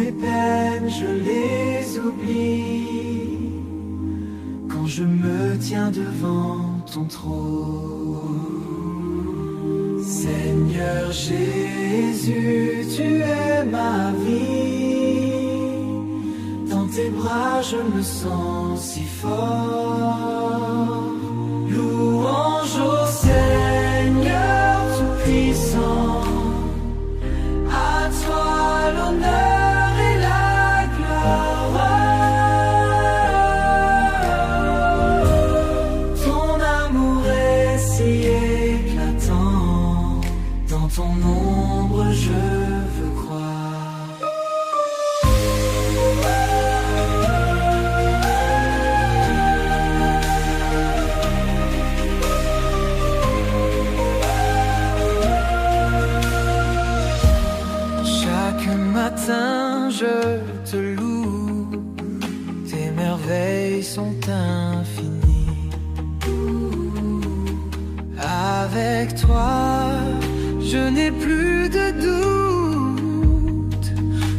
mes peines, je les oublie quand je me tiens devant ton trône. Seigneur Jésus, tu es ma vie. Dans tes bras je me sens si fort. Louange au Seigneur Tout-Puissant. À toi l'honneur et la gloire. Ton amour est si éclatant. Dans ton ombre je veux croire. Chaque matin je te loue, tes merveilles sont infinies. Avec toi, je n'ai plus de doute,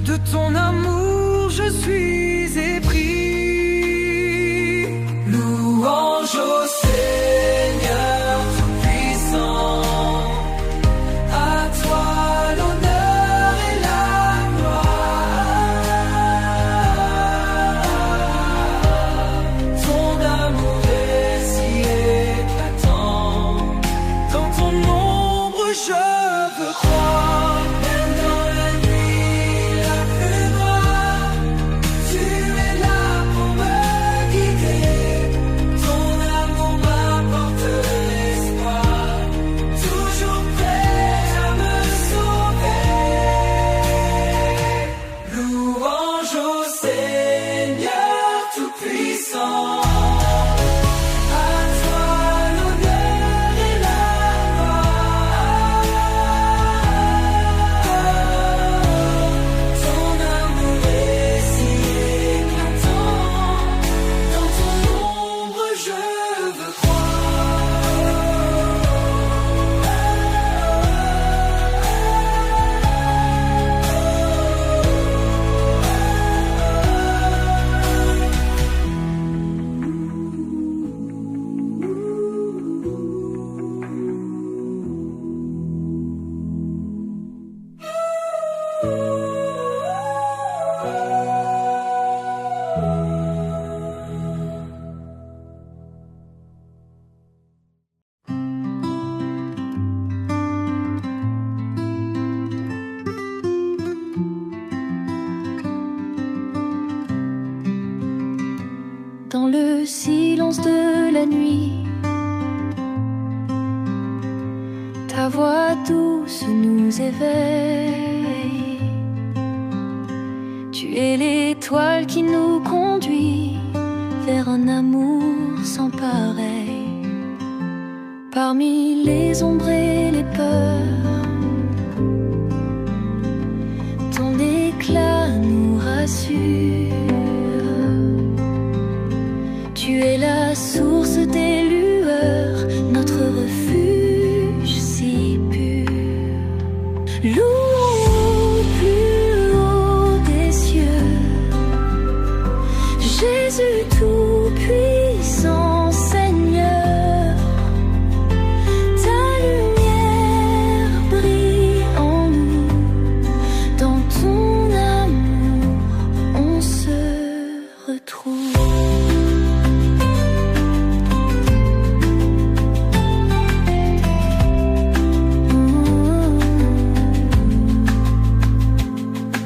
de ton amour je suis épris. Louange au Seigneur Tout-Puissant. À toi l'honneur et la gloire. Ton amour est si éclatant. Dans ton ombre je veux croire. Même dans la nuit la plus noire, tu es là pour me guider. Ton amour m'apporte l'espoir, toujours prêt à me sauver. Louange au Seigneur Tout-Puissant. À toi l'honneur et la gloire. Ton amour est si éclatant. Dans ton ombre je veux Dans le silence de la nuit, ta voix douce nous éveille. Tu es l'étoile qui nous conduit vers un amour sans pareil. Parmi les ombres et les peurs, ton éclat nous rassure. Tu es la source des lueurs, notre refuge si pur. Loin au plus haut des cieux, Jésus tout-puissant, Seigneur. Ta lumière brille en nous, dans ton amour on se retrouve.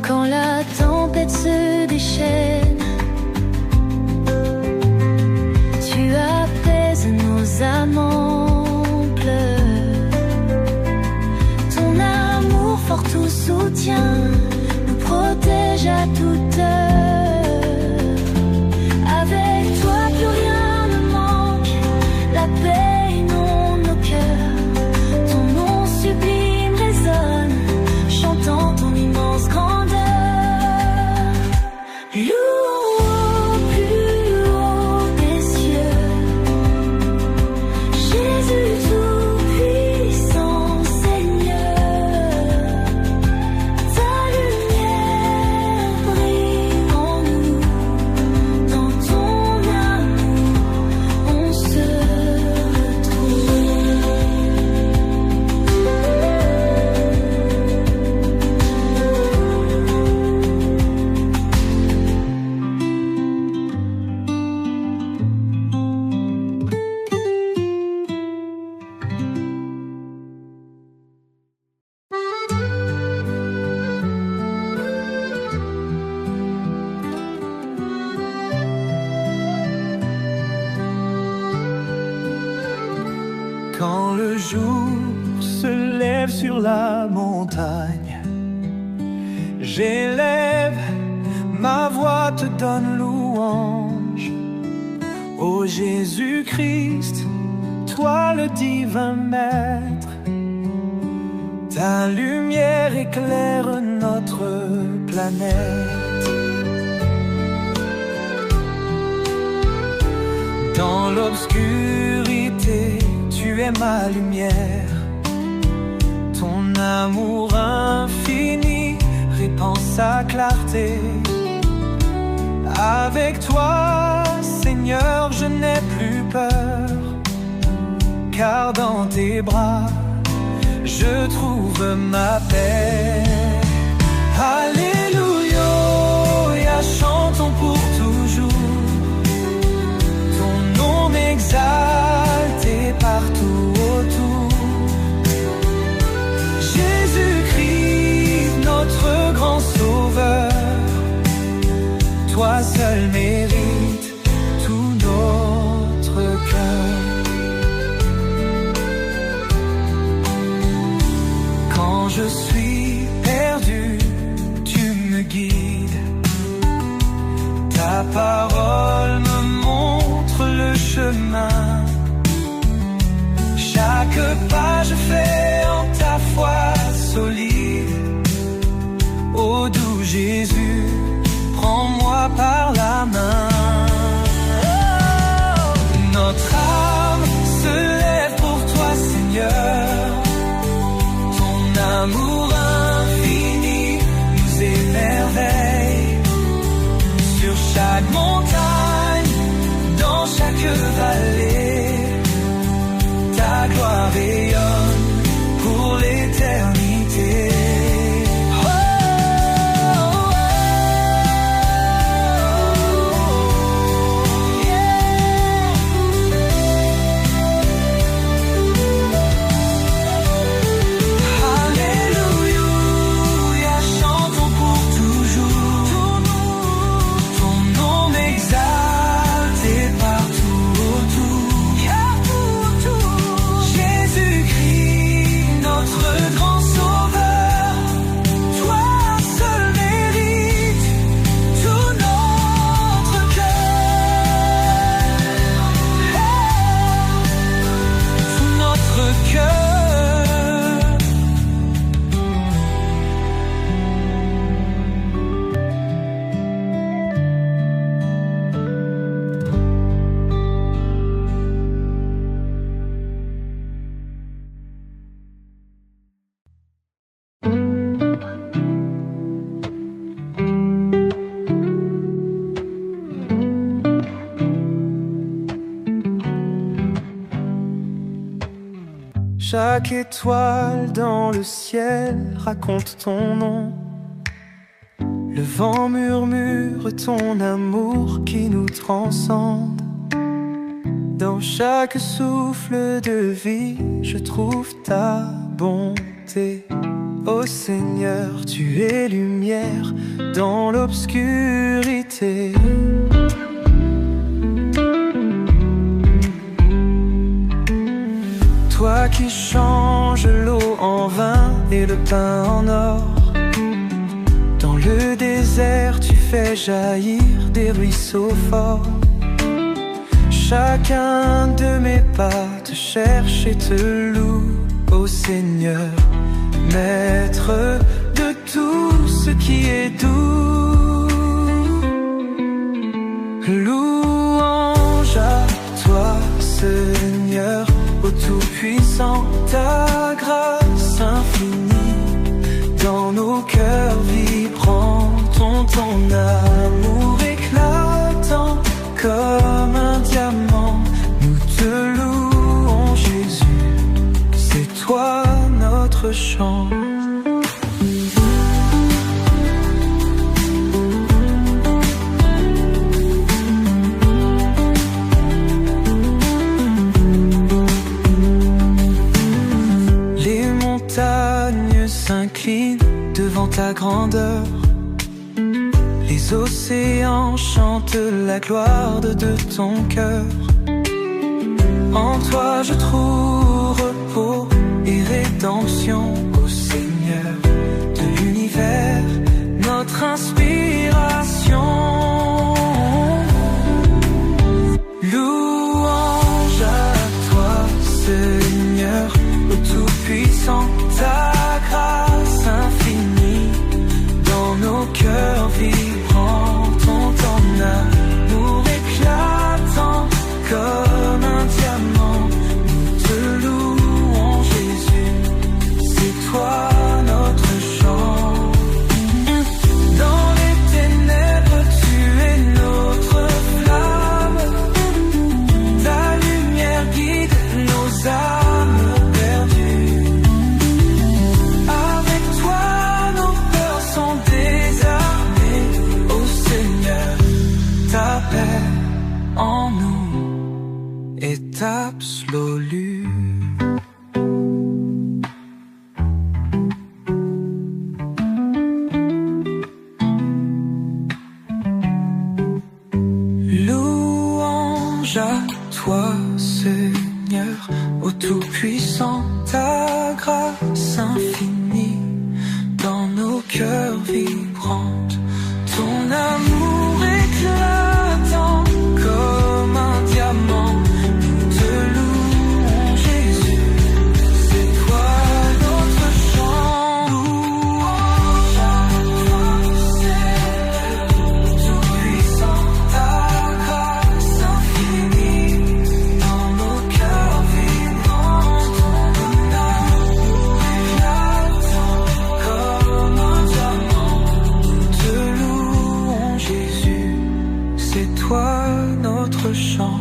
Quand la tempête se déchaîne, tu apaises nos âmes en pleurs. Ton amour fort tout soutient, nous protège à toute heure. Avec toi plus rien ne manque, la paix inonde nos cœurs. Ton nom sublime résonne, chantant ton immense grandeur. Loin au plus haut des cieux, Jésus tout-puissant, Seigneur. Ta lumière le jour se lève sur la montagne, j'élève ma voix, te donne louange. Ô Jésus-Christ, toi le divin Maître, ta lumière éclaire notre planète. Dans l'obscurité, tu es ma lumière. Ton amour infini répand sa clarté. Avec toi, Seigneur, je n'ai plus peur, car dans tes bras, je trouve ma paix. Alléluia, chantons pour toujours. Ton nom m'exalte partout autour. Jésus-Christ, notre grand sauveur, toi seul mérites tout notre cœur. Quand je suis perdu, tu me guides. Ta parole me montre le chemin. Chaque pas je fais en ta foi solide. Ô doux Jésus, prends-moi par la main. Notre âme se lève pour toi, Seigneur. Ton amour infini nous émerveille. Sur chaque montagne, dans chaque vallée, ta gloire rayonne pour l'éternité. Chaque étoile dans le ciel raconte ton nom. Le vent murmure ton amour qui nous transcende. Dans chaque souffle de vie, je trouve ta bonté. Ô Seigneur, tu es lumière dans l'obscurité. Toi qui changes l'eau en vin et le pain en or. Dans le désert, tu fais jaillir des ruisseaux forts. Chacun de mes pas te cherche et te loue, ô Seigneur, Maître de tout ce qui est doux. Louange à toi, Seigneur, ô Tout-Puissant, ta grâce infinie dans nos cœurs vibrants, ton amour éclatant comme un diamant. Nous te louons, Jésus, c'est toi notre chant. S'incline devant ta grandeur. Les océans chantent la gloire de ton cœur. En toi je trouve repos et rédemption au Seigneur de l'univers, notre inspiration. Louange à toi, Seigneur, ô Tout-Puissant, ta grâce infinie dans nos cœurs vibrants, ton amour éclatant comme un diamant. Nous te louons, Jésus, c'est toi notre chant. Dans les ténèbres, tu es notre flamme, ta lumière guide nos âmes perdues. Avec toi, nos peurs sont désarmées, ô Seigneur, ta paix en nous est absolue. Louange à toi, Seigneur, ô Tout-Puissant, ta grâce infinie dans nos cœurs vibrante, ton amour éclatant comme un diamant. Nous te louons, Jésus, c'est toi notre chant. Louange à toi, Seigneur, Tout-Puissant, ta grâce infinie dans nos cœurs vibrants, ton amour éclatant comme un diamant. Nous te louons, Jésus, c'est toi notre chant.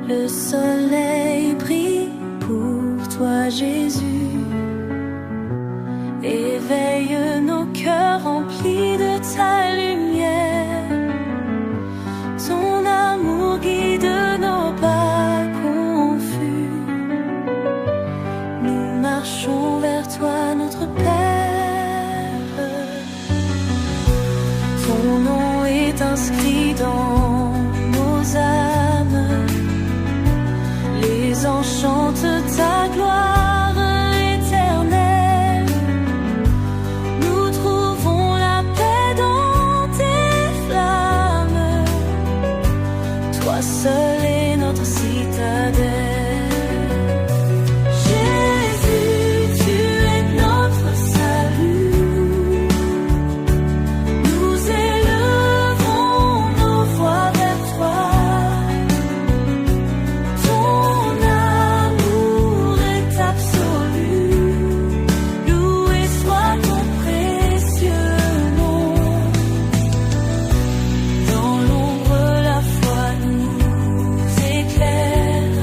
Le soleil brille pour toi, Jésus. Éveille nos cœurs remplis de ta lumière. Ton amour guide nos pas confus. Nous marchons vers toi, notre Père. Ton nom est inscrit dans nos âmes. Les anges chantent ta gloire éternelle. Nous trouvons la paix dans tes flammes. Toi seul est notre citadelle. Jésus, tu es notre salut. Nous élevons nos voix vers toi. Ton amour est absolu. Loué soit ton précieux nom. Dans l'ombre, la foi nous éclaire.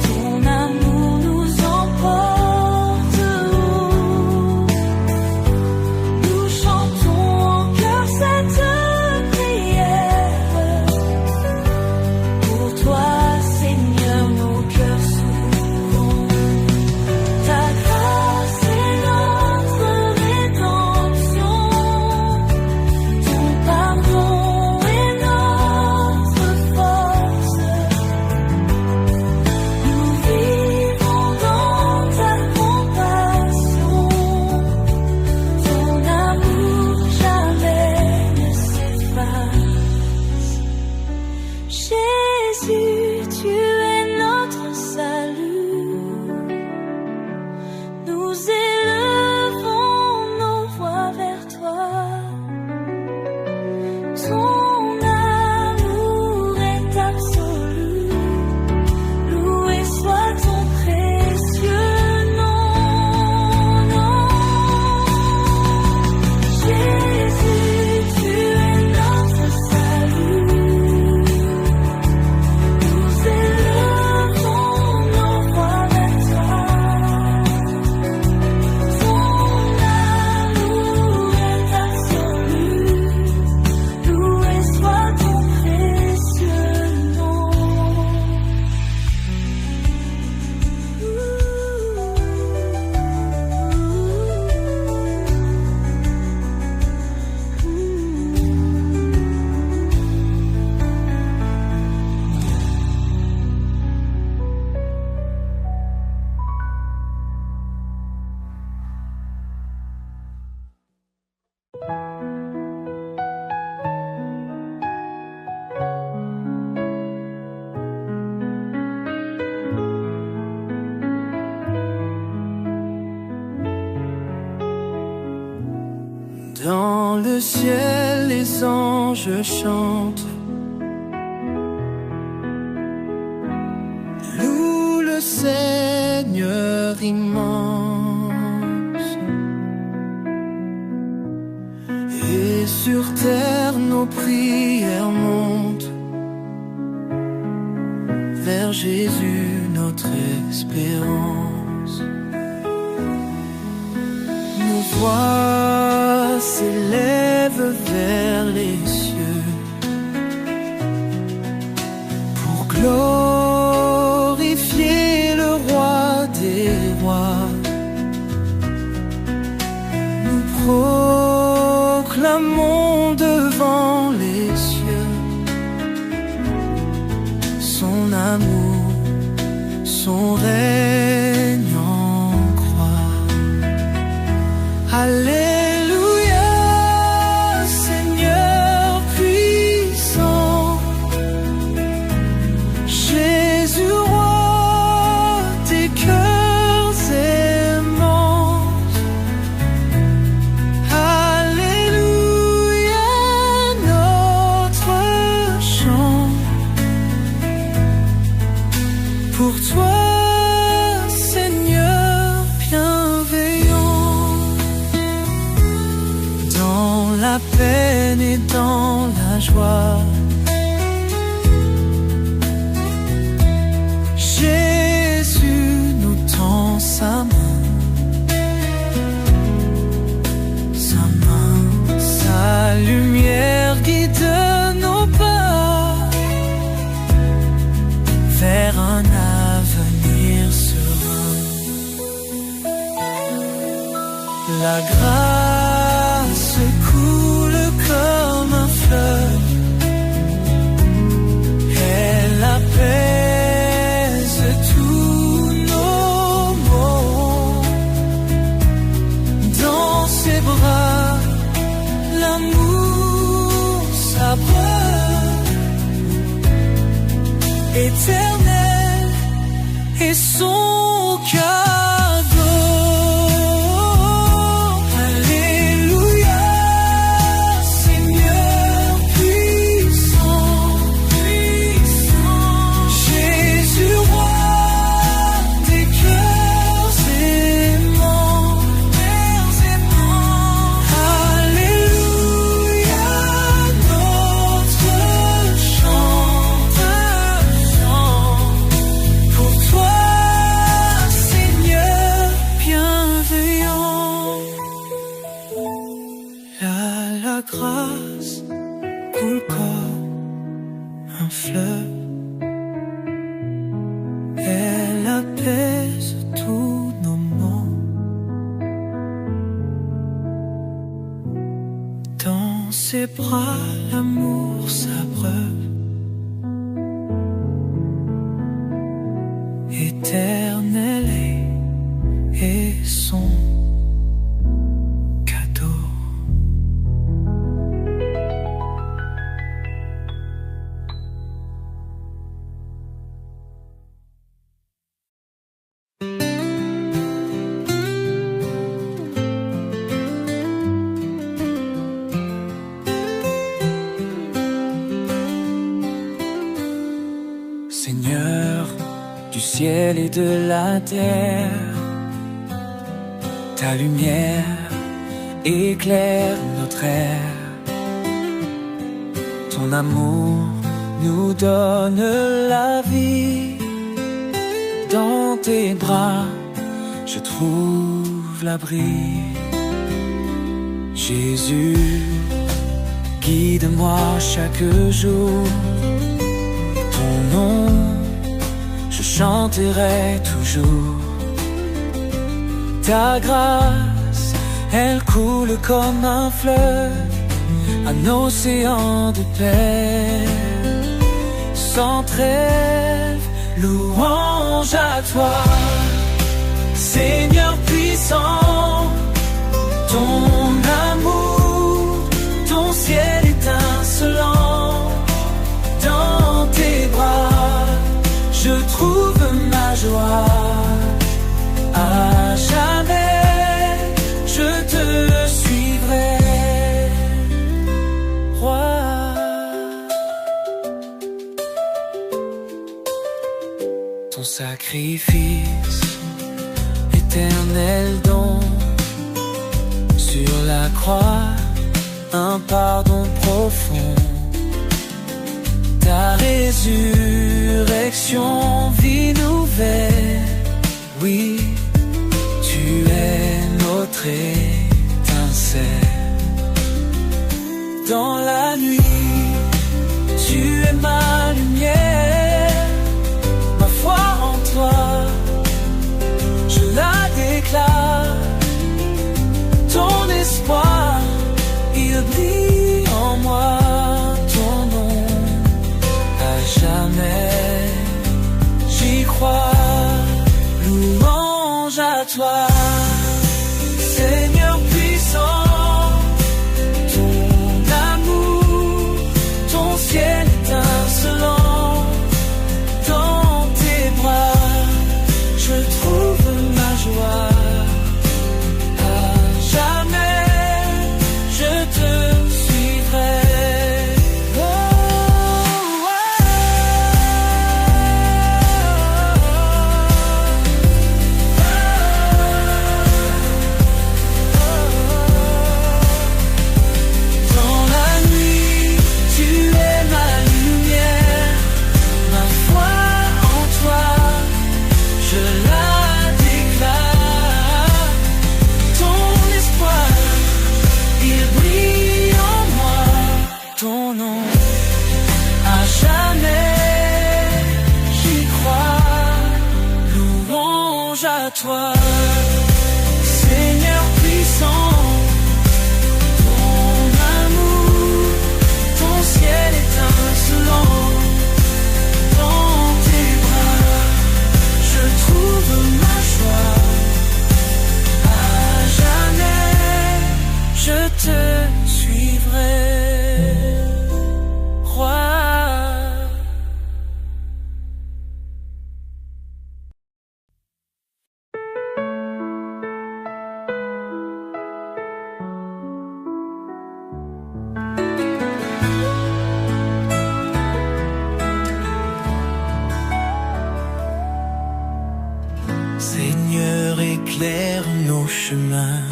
Ton amour nous emporte haut. Nous chantons en cœur cette prière. Pour toi, Seigneur, nos cœurs s'ouvrent. Ta grâce est notre rédemption. Ton pardon est notre force. Nous vivons dans ta compassion. Ton amour jamais ne s'efface. Jésus, tu es notre salut. Nous élevons nos voix vers toi. Ton amour est absolu. Loué soit ton précieux nom. Jésus, tu es notre salut. Nous élevons nos voix vers toi. Dans le ciel, les anges chantent, louent le Seigneur immense. Et sur terre, nos prières montent vers Jésus, notre espérance. Nos voix s'élèvent vers les cieux pour glorifier le roi des rois. Nous proclamons devant les cieux son amour, son règne en croix. Alléluia, Seigneur puissant, Jésus roi des cœurs aimants. Alléluia, notre chant pour toi, Seigneur bienveillant. Dans la peine et dans la joie, Jésus nous tend sa main, sa lumière guide nos pas vers un avenir serein. La grâce coule comme un fleuve, elle apaise tous nos maux. Dans ses bras, l'amour s'abreuve, éternel et son cadeau. Alléluia, Seigneur puissant, Jésus roi des cœurs aimants. Alléluia, notre chant pour toi, Seigneur bienveillant. La grâce coule comme un fleuve, elle apaise tous nos maux. Dans ses bras, l'amour s'abreuve, éternel et son cadeau. Seigneur du ciel et de la terre, ta lumière éclaire notre ère. Ton amour nous donne la vie. Dans tes bras, je trouve l'abri. Jésus, guide-moi chaque jour. Ton nom, je chanterai toujours. Ta grâce, elle coule comme un fleuve, un océan de paix. Sans trêve, louange à toi, Seigneur puissant. Ton amour, ton ciel étincelant. Dans tes bras, je trouve ma joie. À jamais, je te suivrai. sacrifice, éternel don. Sur la croix, un pardon profond. Ta résurrection, vie nouvelle. Oui, tu es notre étincelle. Dans la nuit, tu es ma lumière. Ma foi en toi, je la déclare. Ton espoir, il brille en moi. Ton nom, à jamais, j'y crois. Louange à toi, Seigneur puissant. Ton amour, ton ciel étincelant. Dans tes bras, je trouve ma joie. Toi, Seigneur puissant, ton amour, ton ciel étincelant. Dans tes bras, je trouve ma joie. À jamais, je te suivrai, roi. Éclaire nos chemins,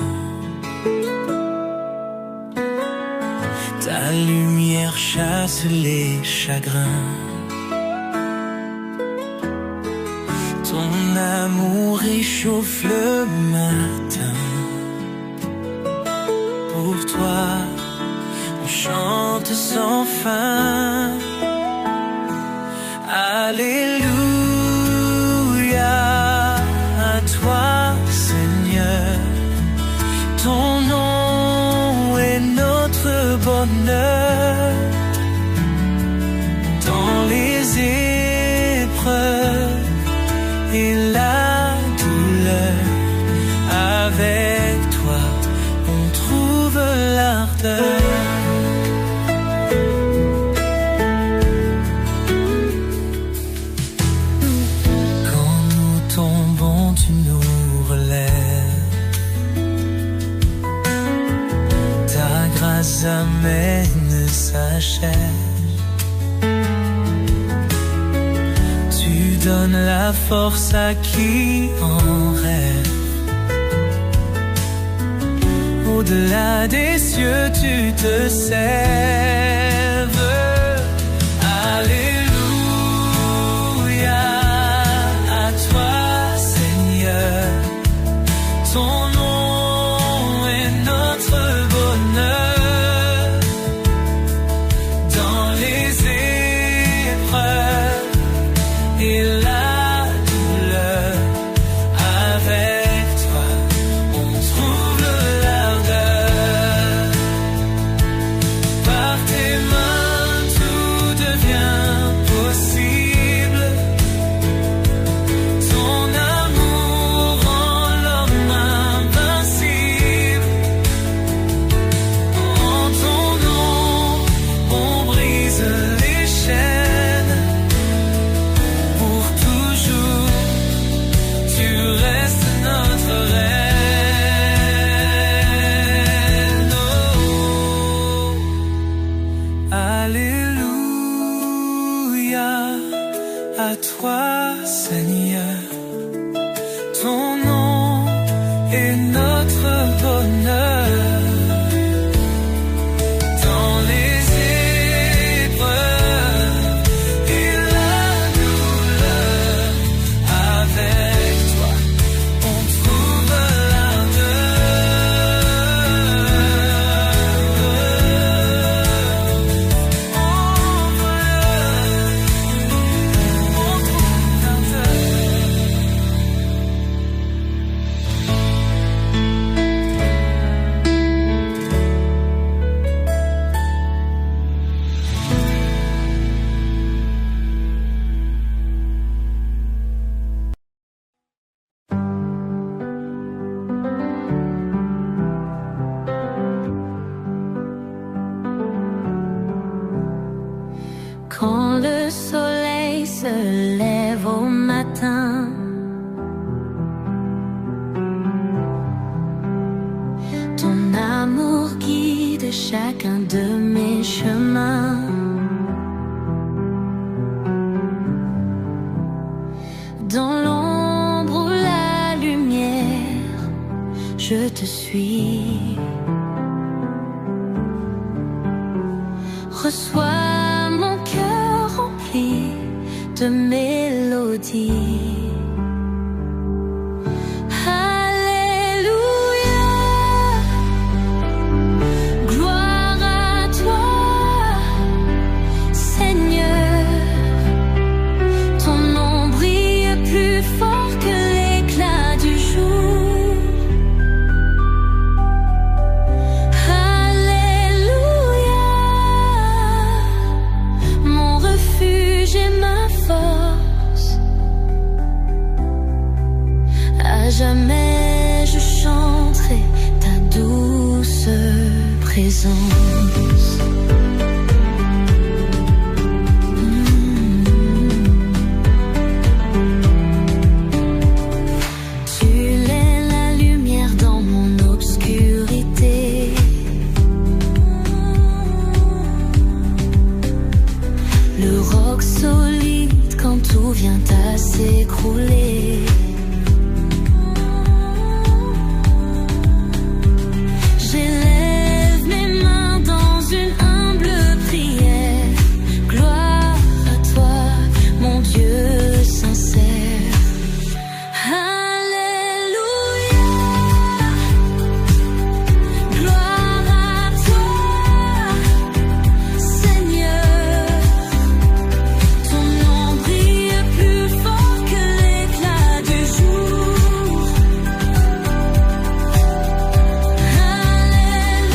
ta lumière chasse les chagrins, ton amour réchauffe le matin. Pour toi, on chante sans fin. Alléluia. Toi, Seigneur, ton nom est notre bonheur. Dans les épreuves et la douleur, avec toi, on trouve l'ardeur. Amène s'achève. Tu donnes la force à qui en rêve. Au-delà des cieux, tu te sèves. Alléluia. À toi, Seigneur, ton nom est notre bonheur. Et la douleur, avec toi, on trouve l'ardeur. Par tes mains, tout devient et notre bonheur. Dans les épreuves et la douleur, avec toi, on trouve Quand le soleil se lève au matin, ton amour guide chacun de mes chemins. Dans l'ombre ou la lumière, je te suis. Reçois de mélodie. Alléluia, gloire à toi, Seigneur. Ton nom brille plus fort que l'éclat du jour. Alléluia, mon refuge et ma force. À jamais je chanterai ta douce présence. Tu es la lumière dans mon obscurité. Le roc solide quand tout vient à s'écrouler. J'élève mes mains dans une humble prière. Gloire à toi, mon Dieu sincère. Alléluia, gloire à toi, Seigneur. Ton nom brille plus fort que l'éclat du jour. Alléluia,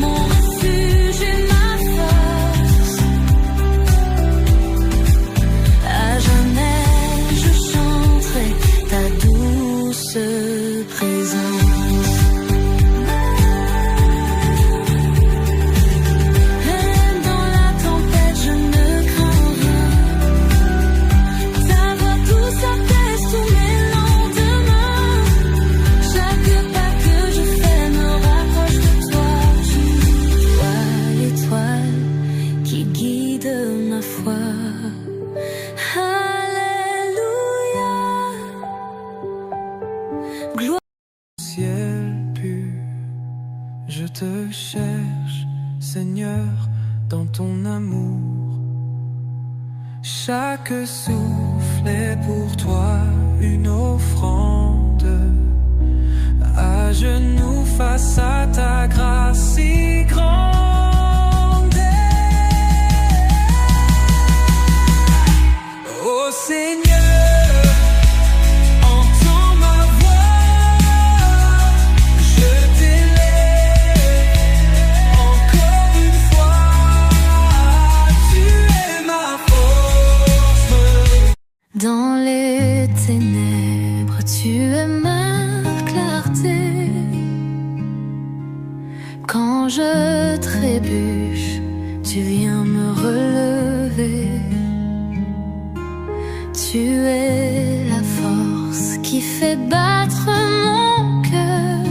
mon refuge et ma force. À jamais je chanterai ta douce présence. Même dans la tempête je ne crains rien. Ta voix douce apaise tous mes lendemains. Chaque pas que je fais me rapproche de toi. Toi, l'étoile qui guide ma foi. Alléluia, gloire. Ciel pur, je te cherche, Seigneur, dans ton amour. Chaque souffle est pour toi une offrande. À genoux face à ta grâce si grande. Ô Seigneur, entends ma voix, je t'élève encore une fois. Tu es ma force. Dans les ténèbres, tu es ma clarté. Quand je trébuche, tu viens me relever. Tu es la force qui fait battre mon cœur.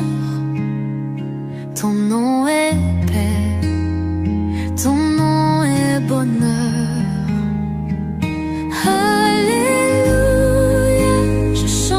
Ton nom est paix, ton nom est bonheur. Alléluia, je chante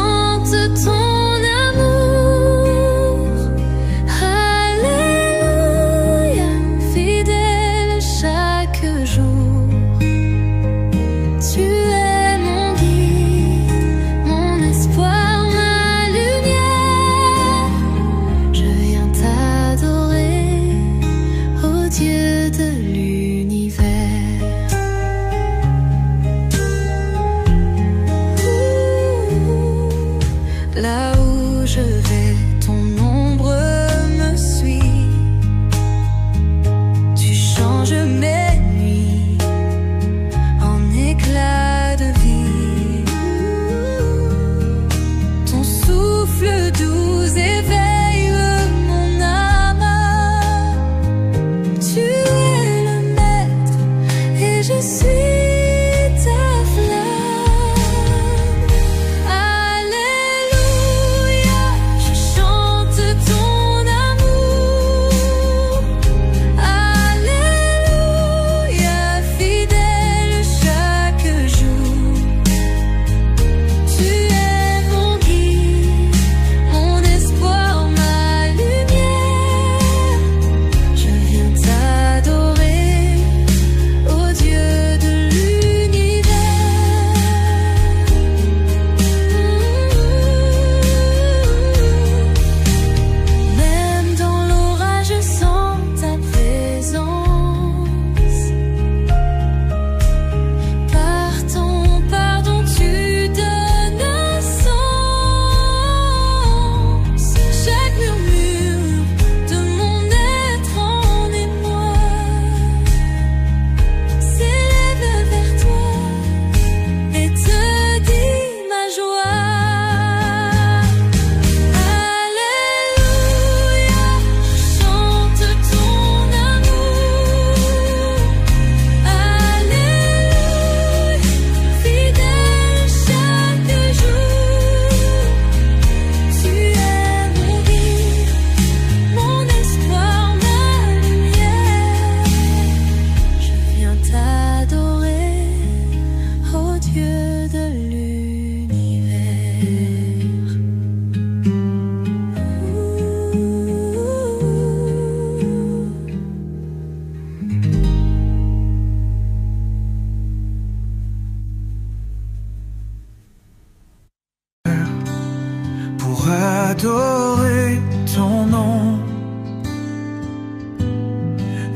adorer ton nom.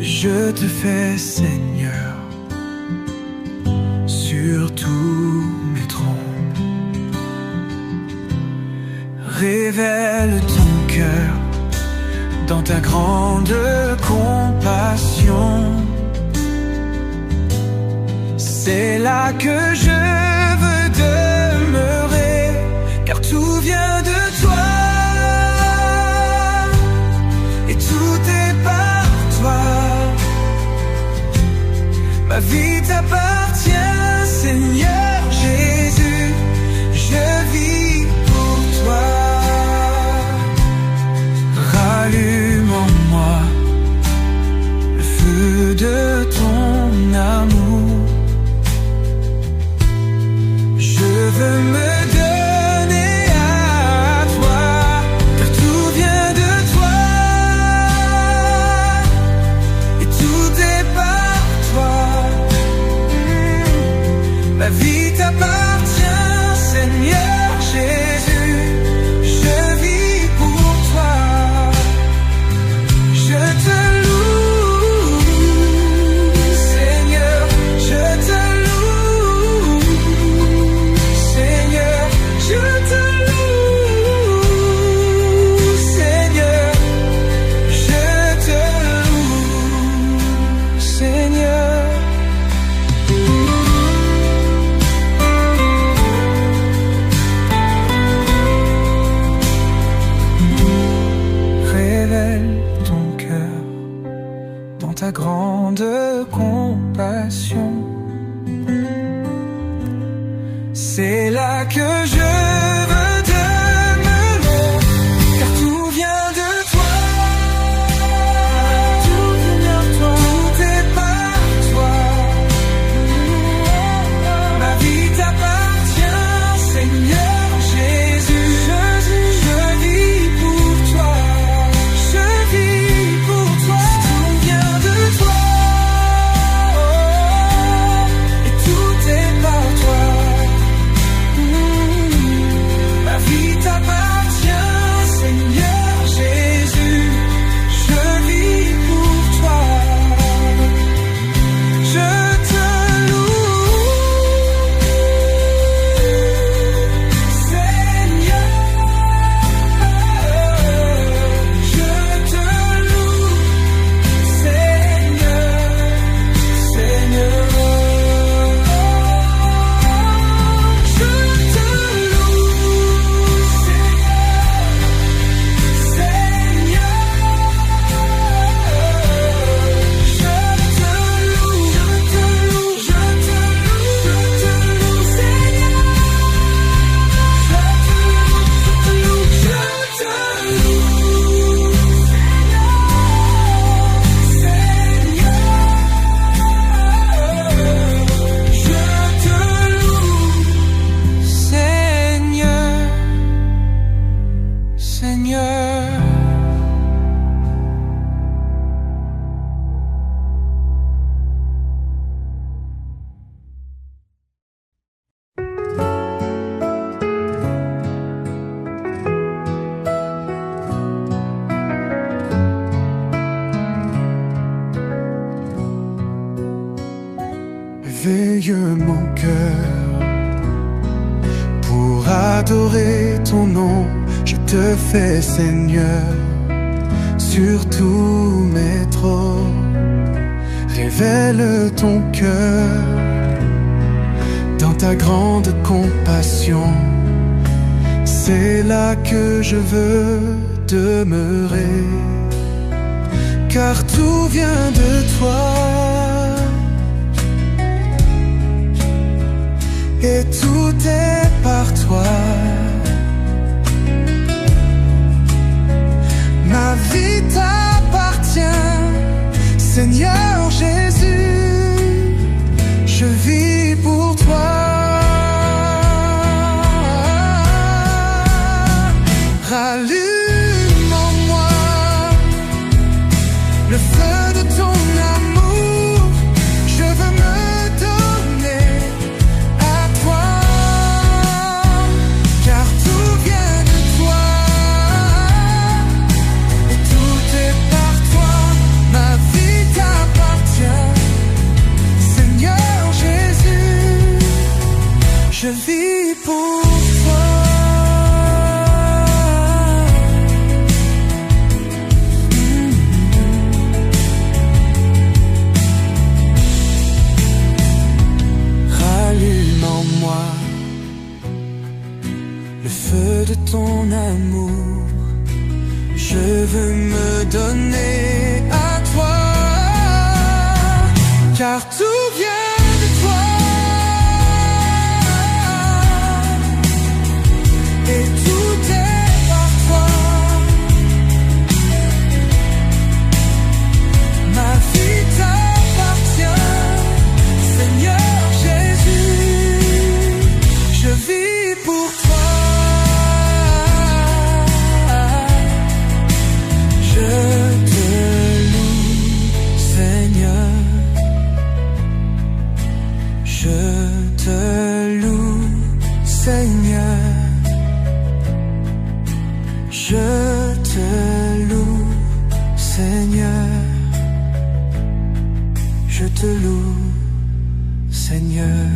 Je te fais Seigneur sur tous mes troncs. Révèle ton cœur dans ta grande compassion. C'est là que je veux demeurer, car tout vient de toi et tout est par toi. Ma vie t'appartient, Seigneur Jésus, je vis pour toi. Rallume en moi le feu de ton amour. Je veux me donner à toi, car tout vient de toi et tout est par toi. Ma vie t'appartient, Seigneur Jésus, je vis pour toi. Je te loue, Seigneur, je te loue, Seigneur, je te loue, Seigneur, je te loue, Seigneur. Révèle ton cœur dans ta grande compassion. C'est là que je veux demeurer, car tout vient de toi. Tout vient de toi, tout est par toi. Ma vie t'appartient, Seigneur Jésus, je vis pour toi. Je vis pour toi. Tout vient de toi et tout est par toi. Ma vie t'appartient, Seigneur Jésus, je vis pour toi. Je te loue, Seigneur, je te loue, Seigneur, Seigneur, je te loue, Seigneur, Éveille mon cœur pour adorer ton nom. Je te fais Seigneur sur tous mes trônes. Révèle ton cœur dans ta grande compassion. C'est là que je veux demeurer, car tout vient de toi et tout est par toi. Ma vie t'appartient, Seigneur Jésus, je vis pour toi. Rallume en moi le feu de ton amour. Je veux me donner à toi, peu de ton amour. Je veux me donner à toi, car tout vient de toi, et tout est par toi. Ma vie t'appartient, Seigneur Jésus, je vis pour toi. Je te loue, Seigneur. Je te loue, Seigneur. Je te loue, Seigneur. Je te loue, Seigneur.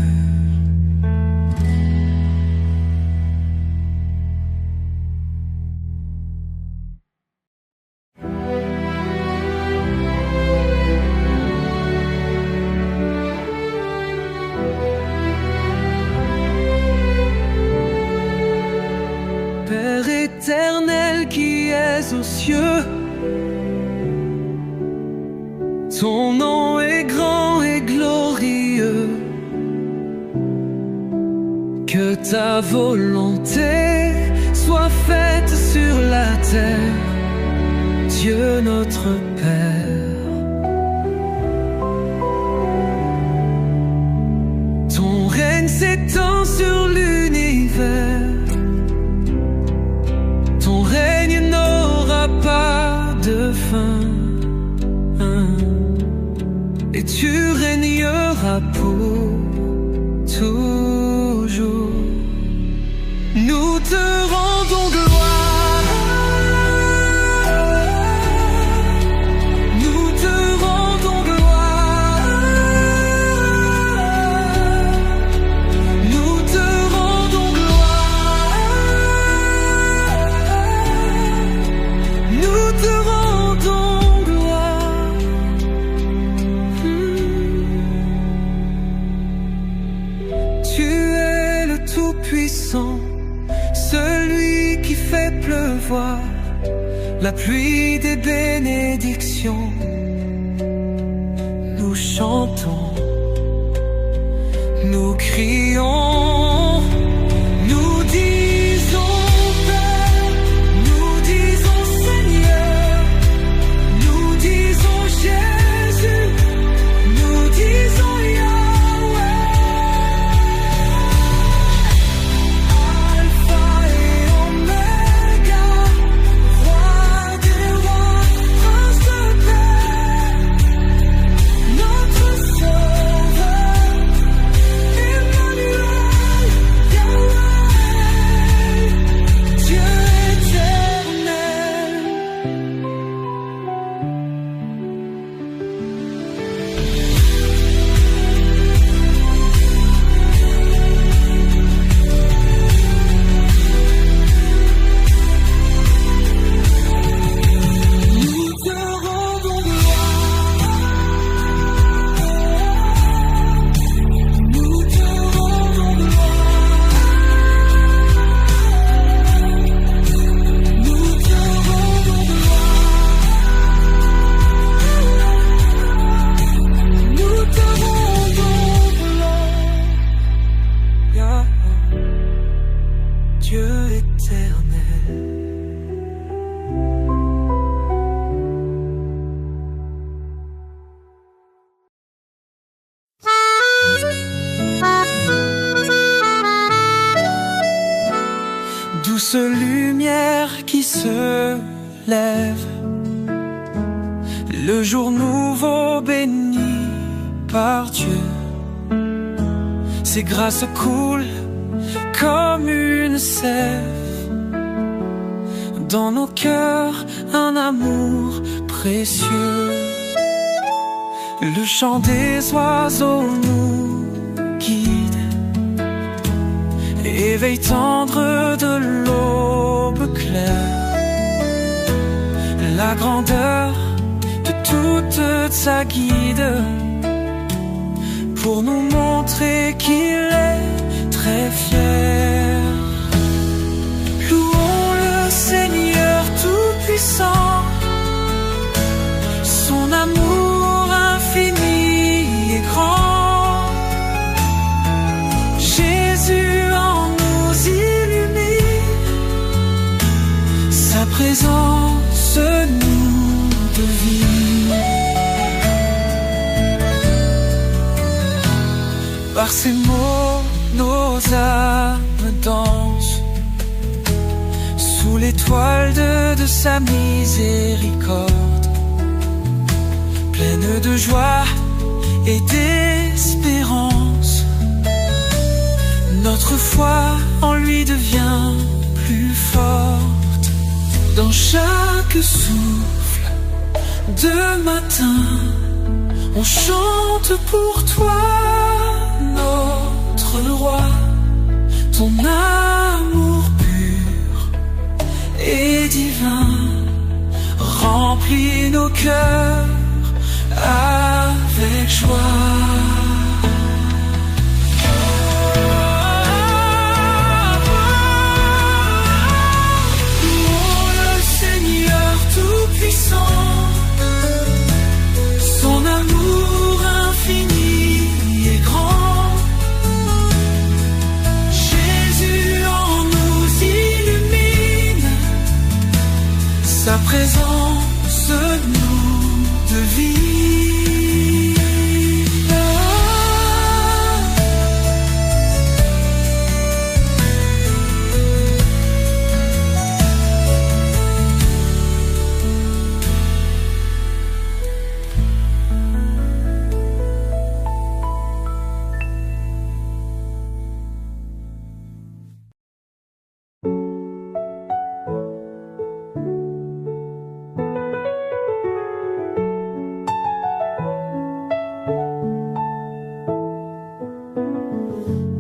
Père éternel qui es aux cieux, ton nom est grand et glorieux. Que ta volonté soit faite sur la terre, Dieu notre Père. Ton règne s'étend sur l'univers, ton règne n'aura pas de fin, et tu régneras pour toujours. Nous te rendons gloire, nous te rendons gloire, nous te rendons gloire, nous te rendons gloire. Tu es le Tout-Puissant, celui qui fait pleuvoir la pluie des bénédictions. Nous chantons, nous crions, nous disons Père, nous disons Seigneur, nous disons Jésus, nous disons Yahweh. Alpha et Oméga, roi des rois, prince de paix, notre sauveur, Emmanuel, Yahweh, Dieu éternel. Nous te rendons gloire, nous te rendons gloire, nous te rendons gloire, nous te rendons gloire, Dieu éternel. Douce lumière qui se lève, le jour nouveau béni par Dieu. Ses grâces coulent comme une sève, dans nos cœurs un amour précieux. Le chant des oiseaux nous guide, éveil tendre de l'aube claire, la grandeur de toute sa guide, pour nous montrer qu'il est très fier. présence nous devine. Par ces mots, nos âmes dansent sous l'étoile de sa miséricorde, pleine de joie et d'espérance. Notre foi en lui devient plus forte. Dans chaque souffle de matin, on chante pour toi, notre roi. Ton amour pur et divin remplit nos cœurs avec joie. Son amour infini et grand, Jésus en nous illumine, sa présence nous devine.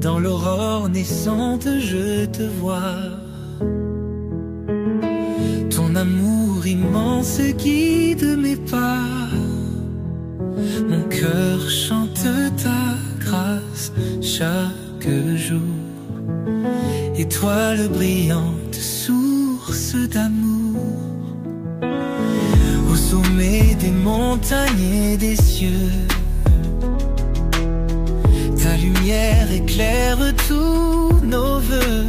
Dans l'aurore naissante, je te vois. Ton amour immense guide mes pas. Mon cœur chante ta grâce chaque jour. Étoile brillante, source d'amour. Au sommet des montagnes et des cieux, ta lumière éclaire tous nos vœux.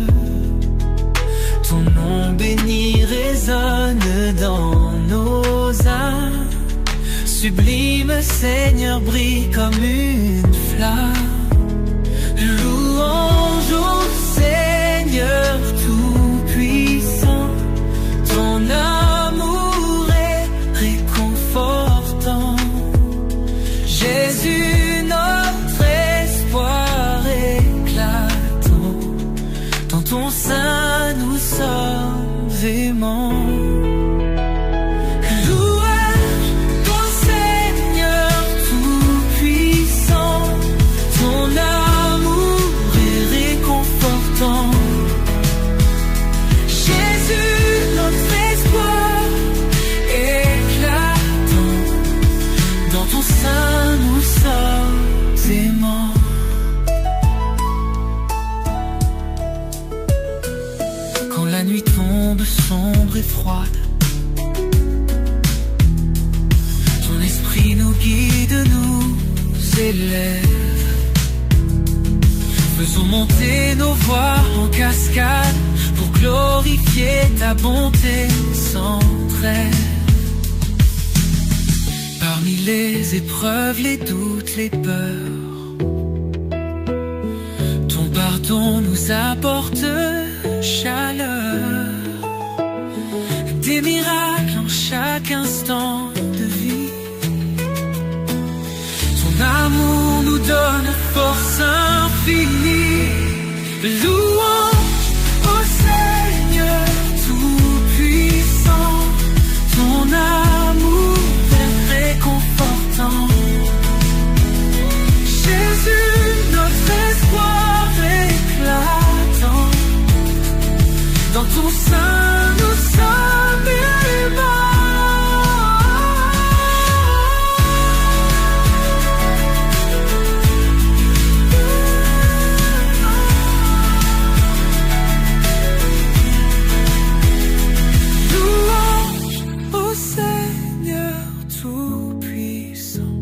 Ton nom béni résonne dans nos âmes. Sublime Seigneur brille comme une flamme. Louange au Seigneur tout-puissant. Ton amour est réconfortant. Jésus, notre espoir éclatant. Dans ton sein nous sommes aimants. Quand la nuit tombe sombre et froide, ton esprit nous guide, nous élève. Faisons monter nos voix en cascade pour glorifier ta bonté sans trêve. Parmi les épreuves, les doutes, les peurs, ton pardon nous apporte chaleur. Des miracles en chaque instant de vie. Ton amour nous donne force infinie. Louange au Seigneur tout-puissant. Ton amour est réconfortant. Jésus, notre espoir éclatant. Dans ton sein nous sommes aimants. Louange au Seigneur tout-puissant.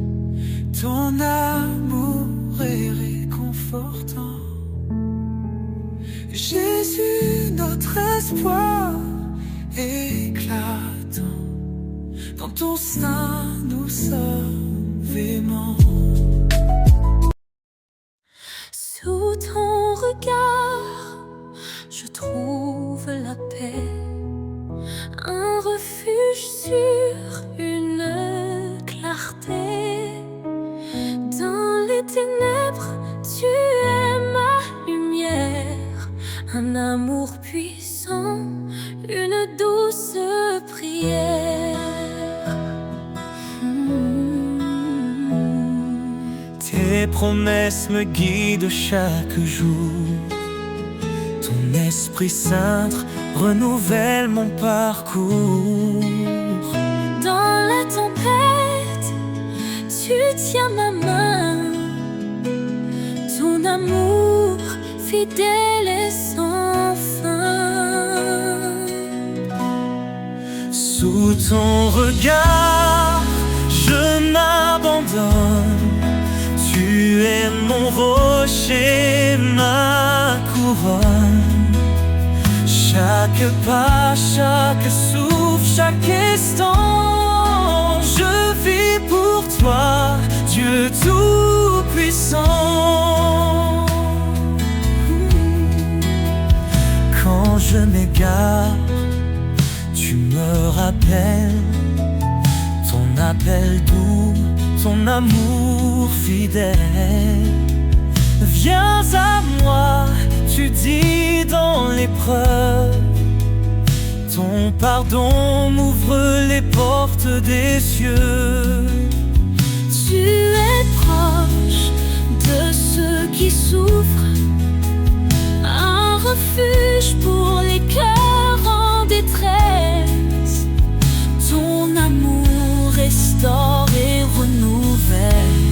Ton amour est réconfortant. Jésus, notre espoir éclatant. Dans ton sein, nous sommes aimants. Sous ton regard, je trouve la paix, un refuge sur une clarté. Dans les ténèbres, tu es ma lumière, un amour puissant, une douce prière. Tes promesses me guident chaque jour. Ton Esprit Saint renouvelle mon parcours. Dans la tempête, tu tiens ma main. Ton amour fidèle et sans fin. Sous ton regard, je m'abandonne. Tu es mon rocher, ma couronne. Chaque pas, chaque souffle, chaque instant, je vis pour toi, Dieu Tout-Puissant. Quand je m'égare, tu me rappelles ton appel doux, ton amour fidèle. Viens à moi, tu dis dans l'épreuve. Ton pardon m'ouvre les portes des cieux. Tu es proche de ceux qui souffrent, un refuge pour les cœurs en détresse. Ton amour restaure et renouvelle,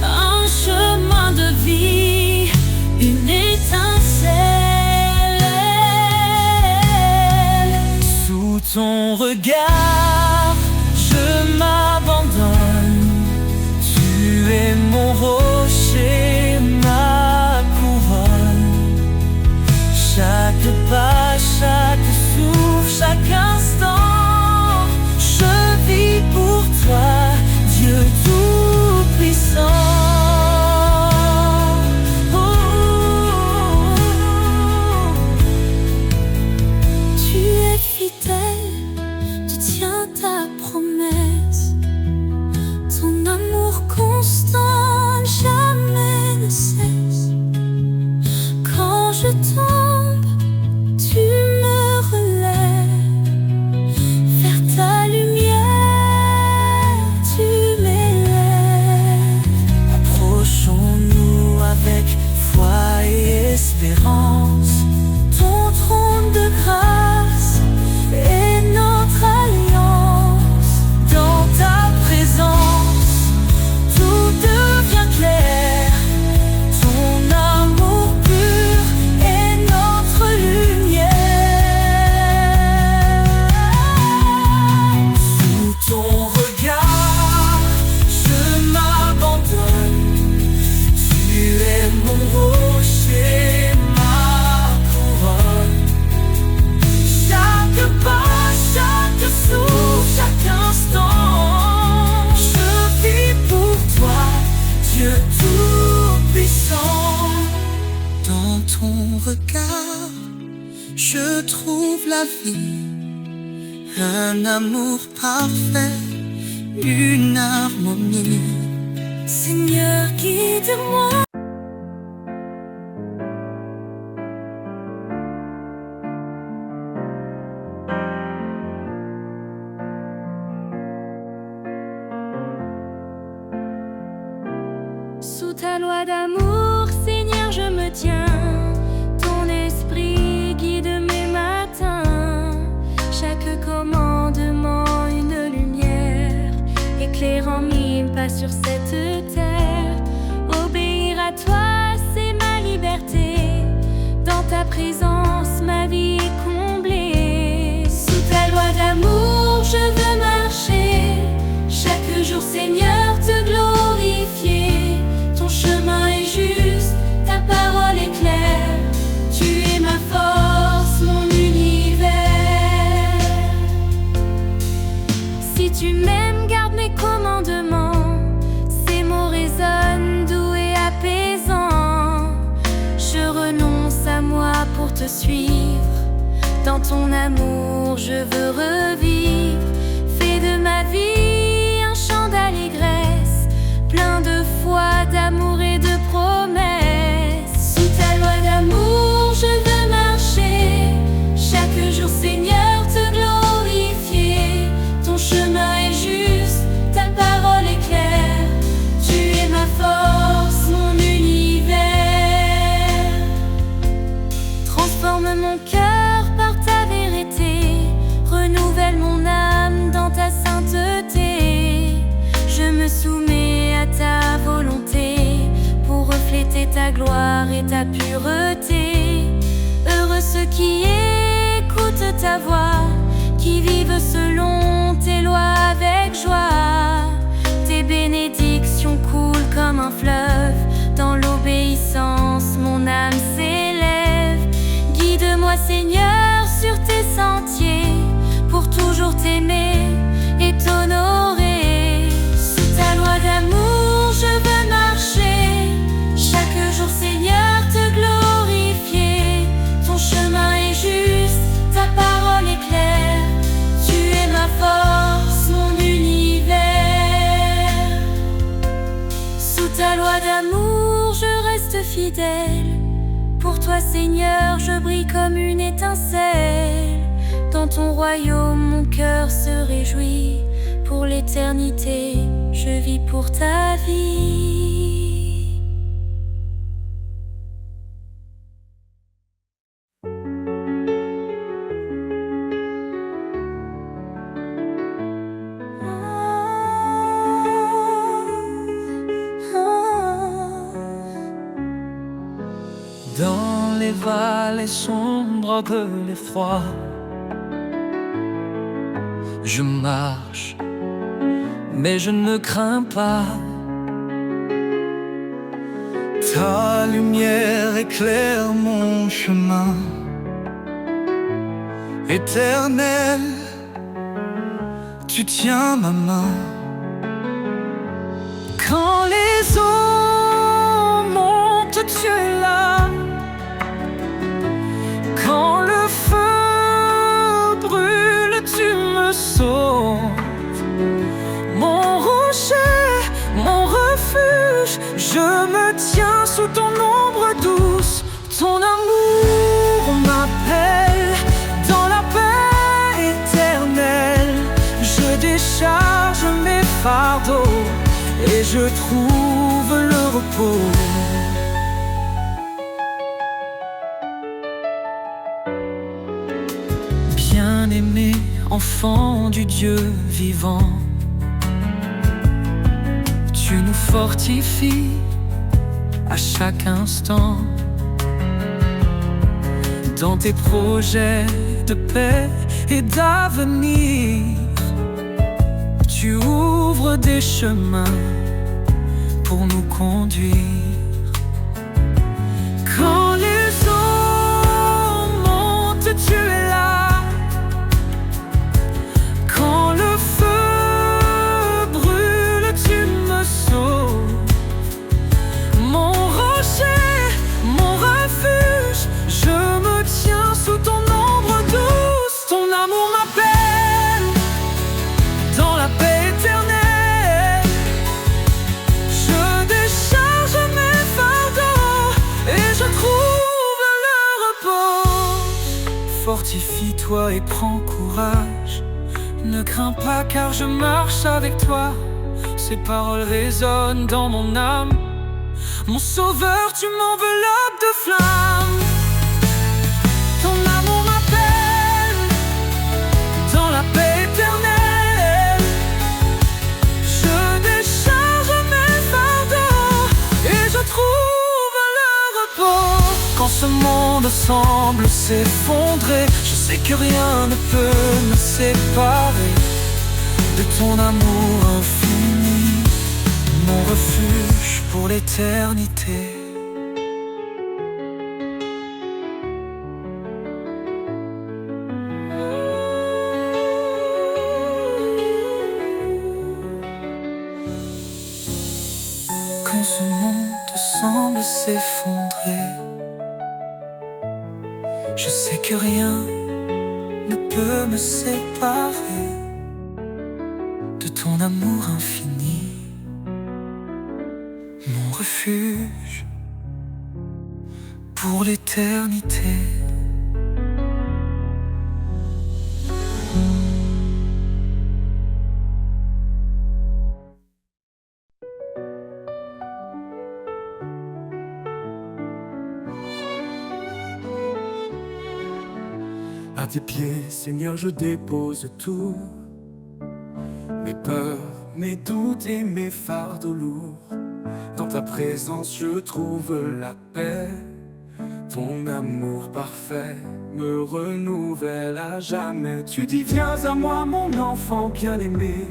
un chemin de vie, une étincelle. Sous ton regard, je m'abandonne. Tu es mon rocher, ma couronne. Chaque pas, chaque souffle, chaque instant, je vis pour toi, Dieu Tout-Puissant. Tu es fidèle, tu tiens ta promesse. Ton amour constant jamais ne cesse. Quand je tombe, tu me relèves. Vers ta lumière, tu m'élèves. Approchons-nous avec foi et espérance. Ton trône de grâce est notre alliance. Dans ta présence, tout devient clair. Ton amour pur est notre lumière. Sous ton regard, je m'abandonne. Tu es mon rocher, ma couronne. Chaque pas, chaque souffle, chaque instant, je vis pour toi, Dieu Tout-Puissant. Dans ton regard, je trouve la vie, un amour parfait, une harmonie. Seigneur, guide-moi. Sous ta loi d'amour, Seigneur, je me tiens. Ton esprit guide mes matins. Chaque commandement, une lumière, éclairant mille pas sur cette terre. Obéir à toi, c'est ma liberté. Dans ta présence, ma vie est comblée. Sous ta loi d'amour, je veux marcher. Chaque jour, Seigneur, te glorifier. Ton chemin est juste. suivre. Dans ton amour, je veux revivre. Fais de ma vie un chant d'allégresse, plein de foi, d'amour et de promesses. Sous ta loi d'amour, je veux marcher. Chaque jour, Seigneur, te glorifier. Ton chemin est juste, ta parole est claire. Tu es ma force, mon univers. Transforme mon cœur par ta vérité. Renouvelle mon âme dans ta sainteté. Je me soumets à ta volonté pour refléter ta gloire et ta pureté. Heureux ceux qui écoutent ta voix, qui vivent selon tes lois avec joie. Tes bénédictions coulent comme un fleuve. Dans l'obéissance, mon âme s'élève. Guide-moi, Seigneur, sur tes sentiers, pour toujours t'aimer et t'honorer. Sous ta loi d'amour, je veux marcher. Chaque jour, Seigneur, te glorifier. Ton chemin est juste, ta parole est claire. Tu es ma force, mon univers. Sous ta loi d'amour, je reste fidèle. Pour toi, Seigneur, je brille comme une étincelle. Dans ton royaume, mon cœur se réjouit. Pour l'éternité, je vis pour ta vie. Dans les vallées sombres de l'effroi, je marche, mais je ne crains pas. Ta lumière éclaire mon chemin. Éternel, tu tiens ma main. Quand les eaux montent, tu es là. Quand le feu brûle, tu me sauves. Mon rocher, mon refuge, je me tiens sous ton ombre douce. Ton amour m'appelle dans la paix éternelle. Je décharge mes fardeaux et je trouve le repos. Bien-aimé, enfant du Dieu vivant, tu nous fortifies à chaque instant. Dans tes projets de paix et d'avenir, tu ouvres des chemins pour nous conduire. Quand les eaux montent, tu es là. Quand le feu brûle, tu me sauves. Mon rocher, mon refuge, je me tiens sous ton ombre douce. Ton amour m'appelle dans la paix éternelle. Je décharge mes fardeaux et je trouve le repos. Fortifie-toi et prends courage. Ne crains pas car je marche avec toi. Ces paroles résonnent dans mon âme. Mon sauveur, tu m'enveloppes de flammes. Ton amour m'appelle dans la paix éternelle. Je décharge mes fardeaux et je trouve le repos. Quand ce monde semble s'effondrer, je sais que rien ne peut me séparer de ton amour infini, mon refuge pour l'éternité. Quand ce monde semble s'effondrer, je que rien ne peut me séparer de ton amour infini, mon refuge pour l'éternité. À tes pieds, Seigneur, je dépose tout, mes peurs, mes doutes et mes fardeaux lourds. Dans ta présence, je trouve la paix. Ton amour parfait me renouvelle à jamais. Tu dis, viens à moi, mon enfant bien-aimé.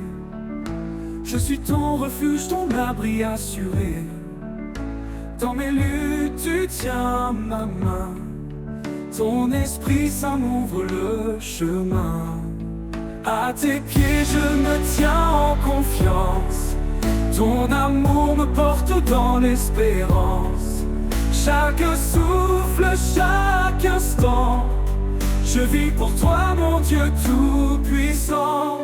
Je suis ton refuge, ton abri assuré. Dans mes luttes, tu tiens ma main. Ton esprit, ça m'ouvre le chemin. À tes pieds, je me tiens en confiance. Ton amour me porte dans l'espérance. Chaque souffle, chaque instant, je vis pour toi, mon Dieu tout-puissant.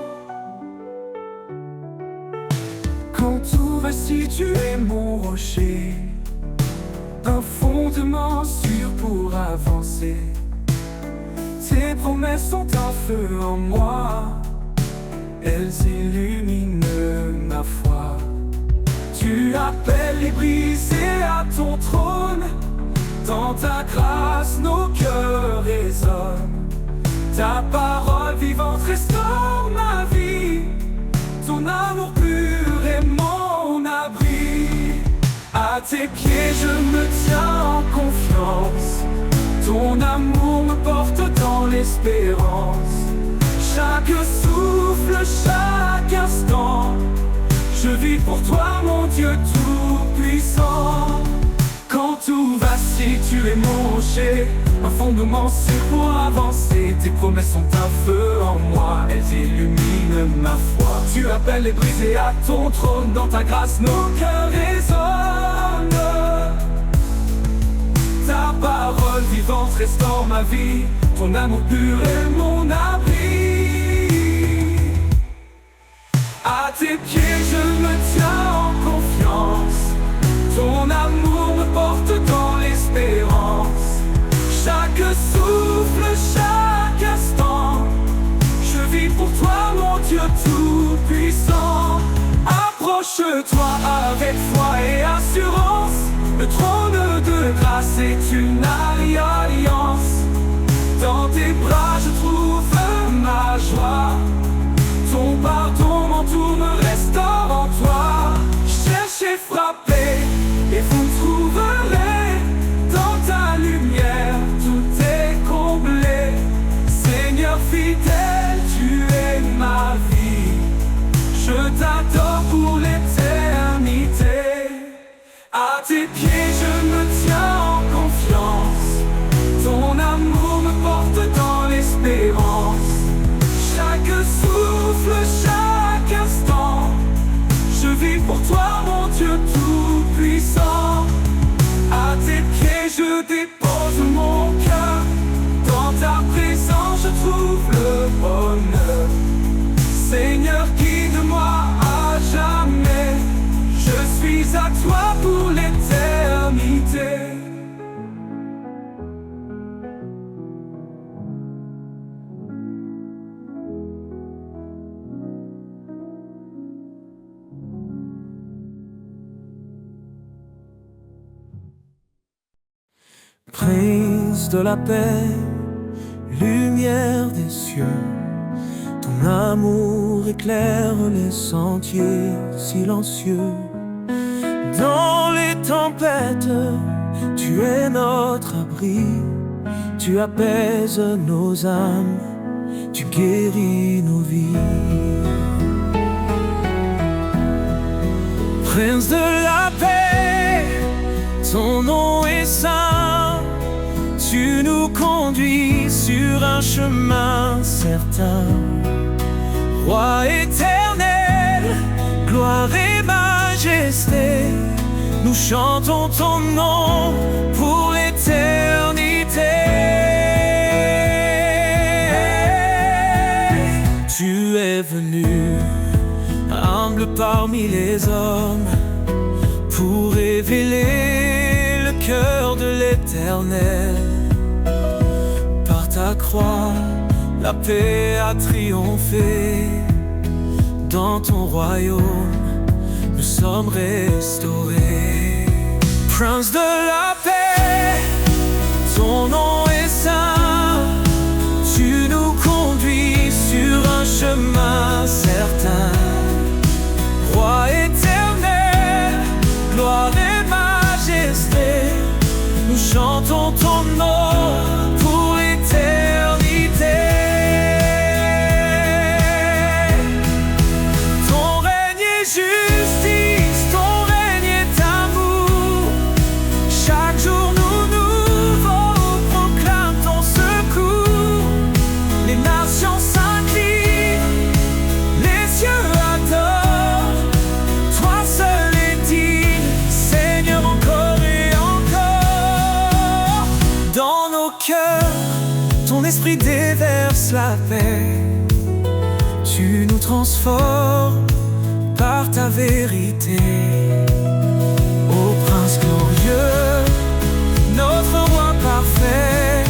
Quand tout vacille, tu es mon rocher, un fondement sûr pour avancer. Tes promesses sont un feu en moi, elles illuminent ma foi. Tu appelles les brisés à ton trône, dans ta grâce nos cœurs résonnent. Ta parole vivante restaure ma vie, ton amour pur est mon abri. À tes pieds je me tiens en confiance, ton amour me porte dans l'espérance. Chaque souffle, chaque instant, je vis pour toi, mon Dieu tout-puissant. Quand tout vacille, tu es mon rocher, un fondement sûr pour avancer. Tes promesses sont un feu en moi, elles illuminent ma foi. Tu appelles les brisés à ton trône, dans ta grâce nos cœurs résonnent. Ta parole vivante restaure ma vie, ton amour pur est mon abri. À tes pieds je me tiens en confiance, ton amour me porte dans l'espérance. Chaque souffle, chaque instant, je vis pour toi, mon Dieu tout-puissant. Approche-toi avec foi et assurance, le trône de grâce est une alliance. Dans tes bras je trouve ma joie, ton pardon m'entoure, me restaure en toi. Cherchez, frappez et vous me trouverez. Dans ta lumière tout est comblé. Seigneur fidèle, tu es ma vie, je t'adore pour l'éternité. À tes pieds je me tiens en confiance, ton amour me porte dans l'espérance. Chaque souffle, chaque instant, je vis pour toi, mon Dieu tout-puissant. À tes pieds je dépose mon cœur, dans ta présence je trouve le bonheur. Seigneur, guide-moi à jamais, je suis à toi pour l'éternité. Prince de la paix, lumière des cieux, ton amour éclaire les sentiers silencieux. Dans les tempêtes, tu es notre abri, tu apaises nos âmes, tu guéris nos vies. Prince de la paix, ton nom est saint, tu nous conduis sur un chemin certain. Roi éternel, gloire et majesté, nous chantons ton nom pour l'éternité. parmi les hommes pour révéler le cœur de l'Éternel. Par ta croix, la paix a triomphé. Dans ton royaume, nous sommes restaurés. Prince de la paix, ton nom est saint. Tu nous conduis sur un chemin certain. Roi éternel, gloire et majesté, nous chantons ton nom pour l'éternité. Ton règne est justice, ton règne est amour. Chaque jour nous nouveau proclame ton secours. Les nations s'inclinent, les cieux adorent. Toi seul es digne, Seigneur, encore et encore. Dans nos cœurs, ton esprit déverse la paix. Tu nous transformes par ta vérité. Ô Prince glorieux, notre roi parfait,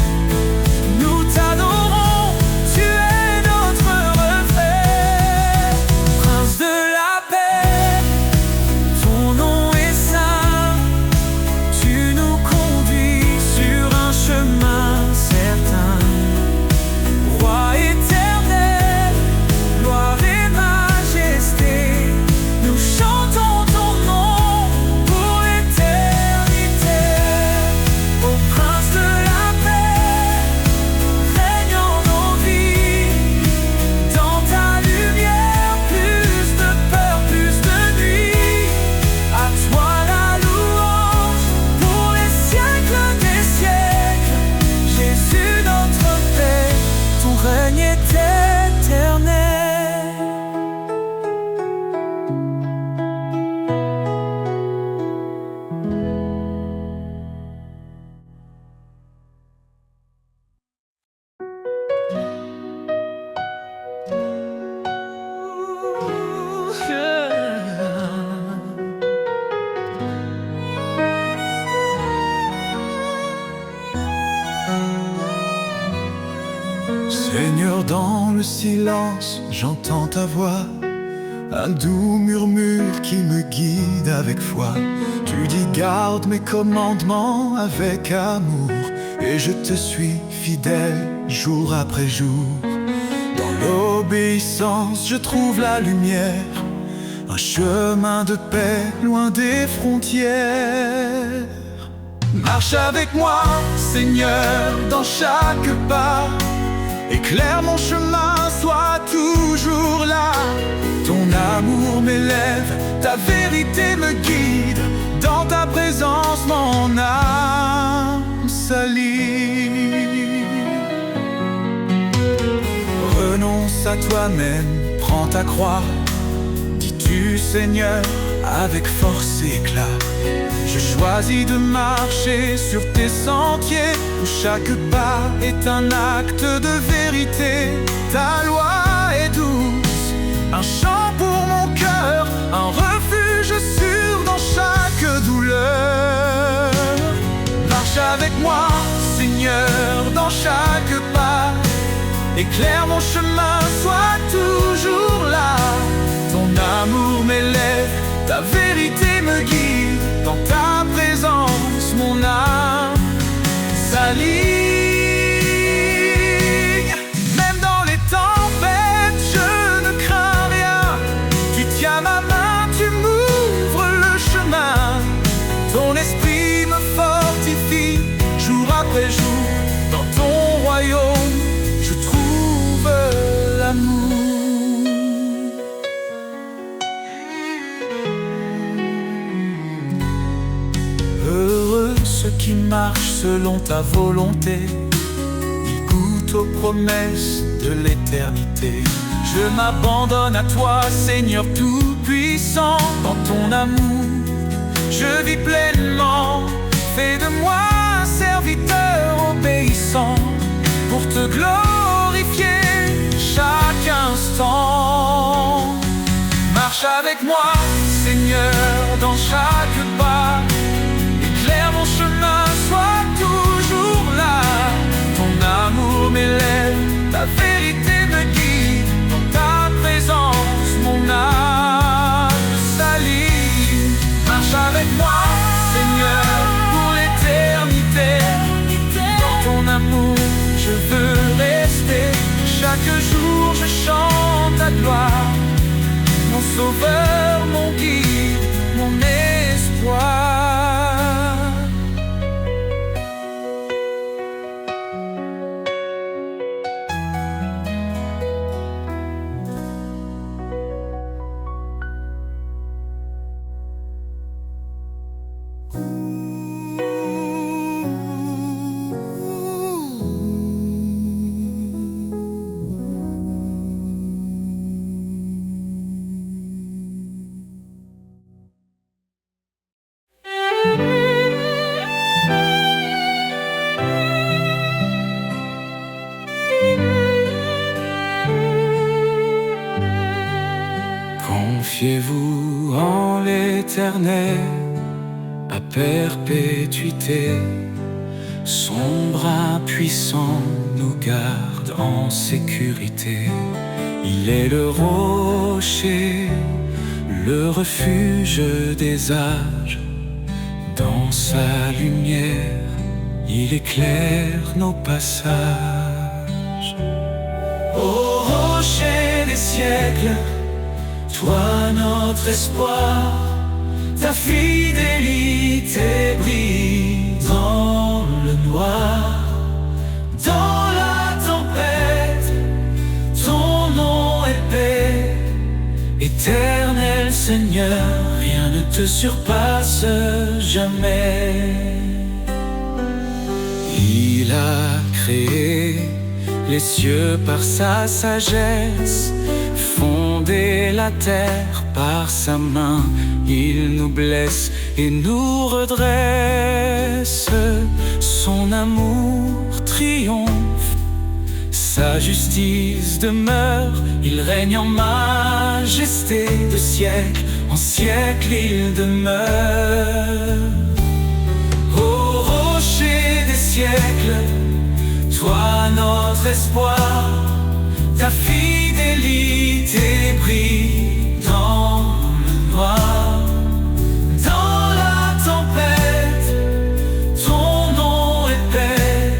nous t'adorons, tu es notre reflet. Prince de la paix, ton nom est saint. Tu nous conduis sur un chemin certain. Roi éternel, gloire et majesté, nous chantons ton nom pour l'éternité. Ô Prince de la paix, règne en nos vies. Dans ta lumière, plus de peur, plus de nuit. À toi la louange pour les siècles des siècles. Jésus notre paix, ton règne est éternel. Seigneur, dans le silence, j'entends ta voix, un doux murmure qui me guide avec foi. Tu dis garde mes commandements avec amour, et je te suis fidèle jour après jour. Dans l'obéissance, je trouve la lumière, un chemin de paix loin des frontières. Marche avec moi, Seigneur, dans chaque pas. Éclaire mon chemin, sois toujours là. Ton amour m'élève, ta vérité me guide. Dans ta présence, mon âme s'allie. Renonce à toi-même, prends ta croix. Dis-tu, Seigneur, avec force et éclat. Je choisis de marcher sur tes sentiers, où chaque pas est un acte de vérité. Ta loi est douce, un chant pour mon cœur, un refuge sûr dans chaque douleur. Marche avec moi, Seigneur, dans chaque pas. Éclaire mon chemin, sois toujours là. Ton amour m'élève, ta vérité me guide. Dans ta présence, mon âme s'aligne. Même dans les tempêtes, je ne crains rien. Tu tiens ma main, tu m'ouvres le chemin. Ton esprit me fortifie jour après jour. Dans ton royaume, je trouve l'amour. Heureux ceux qui marchent selon ta volonté, ils goûtent aux promesses de l'éternité. Je m'abandonne à toi, Seigneur tout-puissant. Dans ton amour, je vis pleinement. Fais de moi un serviteur obéissant, pour te glorifier chaque instant. Marche avec moi, Seigneur, dans chaque pas. Éclaire mon chemin, sois toujours là. Ton amour m'élève, ta vérité me guide. Dans ta présence, mon âme s'aligne. Marche avec moi, Seigneur, pour l'éternité. Dans ton amour, je veux rester. Chaque jour, je chante ta gloire. Mon sauveur, mon guide, mon espoir. Confiez-vous en l'Éternel à perpétuité. Son bras puissant nous garde en sécurité. Il est le rocher, le refuge des âges. Dans sa lumière, il éclaire nos passages. Ô rocher des siècles, toi notre espoir, ta fidélité brille dans le noir. Dans la tempête, ton nom est paix. Éternel Seigneur, rien ne te surpasse jamais. Il a créé les cieux par sa sagesse, fondé la terre par sa main. Il nous blesse et nous redresse. Son amour triomphe, sa justice demeure. Il règne en majesté de siècle en siècle il demeure. Ô rocher des siècles, toi notre espoir, ta fidélité brille dans le noir. Dans la tempête, ton nom est paix.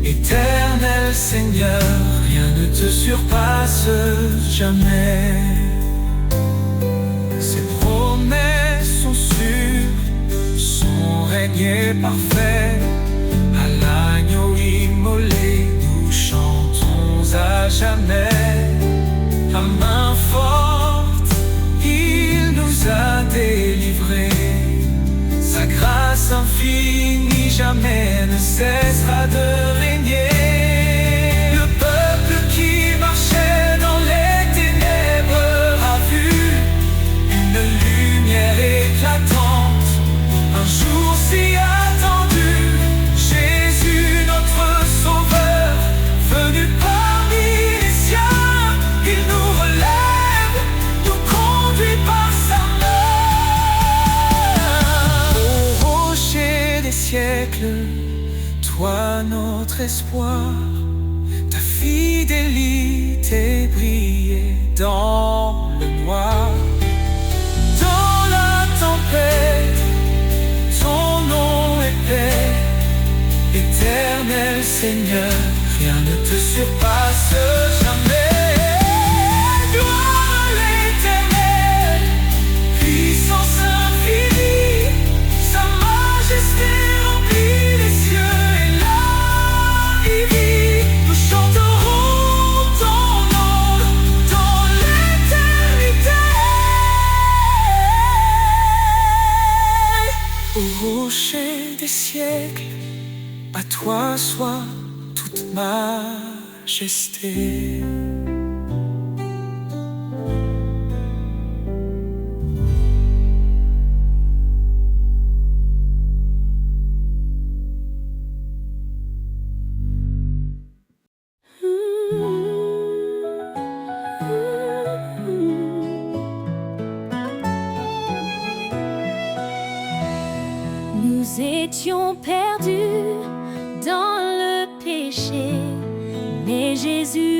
Éternel Seigneur, rien ne te surpasse jamais. Ses promesses sont sûres, son règne est parfait. À l'agneau immolé, nous chantons à jamais. À main forte, il nous a délivrés. Sa grâce infinie jamais ne cessera de régner. Le peuple qui marchait dans les ténèbres a vu une lumière éclatante, un jour si attendu. Jésus notre sauveur, venu parmi les siens, il nous relève, nous conduit par sa main. Ô rocher des siècles, toi notre espoir, ta fidélité brillait dans le noir. Dans la tempête, ton nom est paix. Éternel Seigneur, rien ne te surpasse jamais. Gloire à l'Éternel, puissance infinie, sa majesté remplit les cieux et la vie. Nous chanterons ton nom dans l'éternité. Au rocher des siècles, à toi soit toute majesté.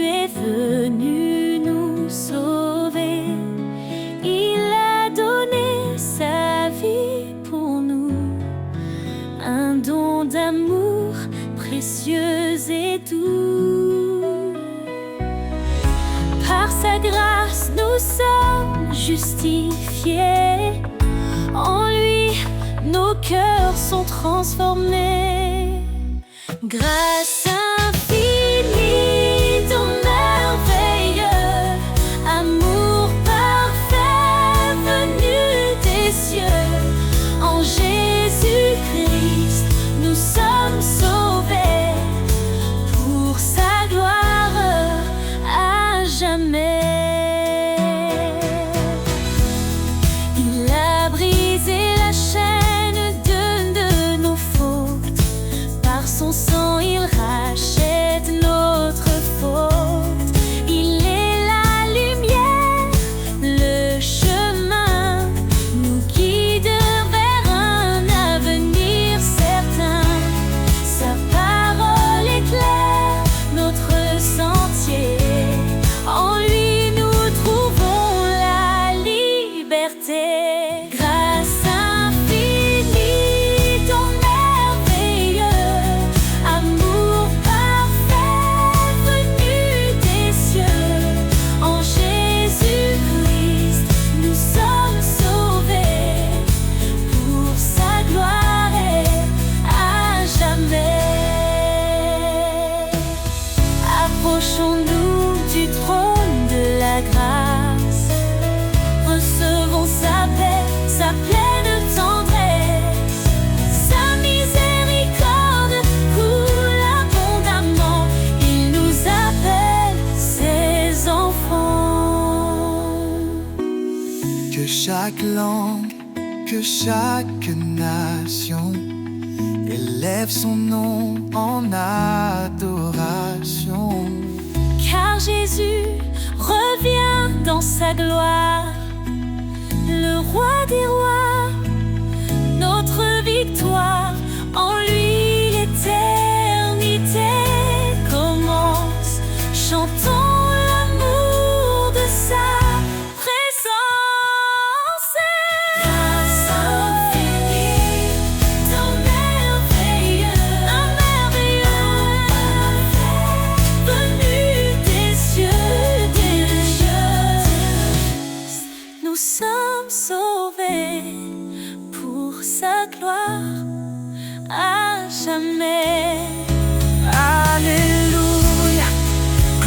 es venu nous sauver. Il a donné sa vie pour nous, un don d'amour précieux et doux. Par sa grâce nous sommes justifiés, en lui nos cœurs sont transformés. Grâce infinie, ton merveilleux amour parfait venu des cieux, en Jésus-Christ nous sommes sauvés, pour sa gloire à jamais. Il a brisé la chaîne de nos fautes, par son sang il rachète notre faute. Il est la lumière, le chemin, nous guide vers un avenir certain. Sa parole éclaire notre sentier, en lui nous trouvons la liberté. Grâce infinie, ton merveilleux amour parfait venu des cieux, en Jésus-Christ nous sommes sauvés, pour sa gloire et à jamais. Approchons-nous du trône de la grâce, recevons sa paix, sa pleine tendresse. Sa miséricorde coule abondamment, il nous appelle ses enfants. Que chaque langue, que chaque nation élève son nom en adoration. Car Jésus revient dans sa gloire, le roi des rois, notre victoire. En lui l'éternité commence, chantons l'amour de sa présence. Grâce infinie, ton merveilleux, un merveilleux venu des cieux, nous sommes sauvés, pour sa gloire à jamais. Alléluia,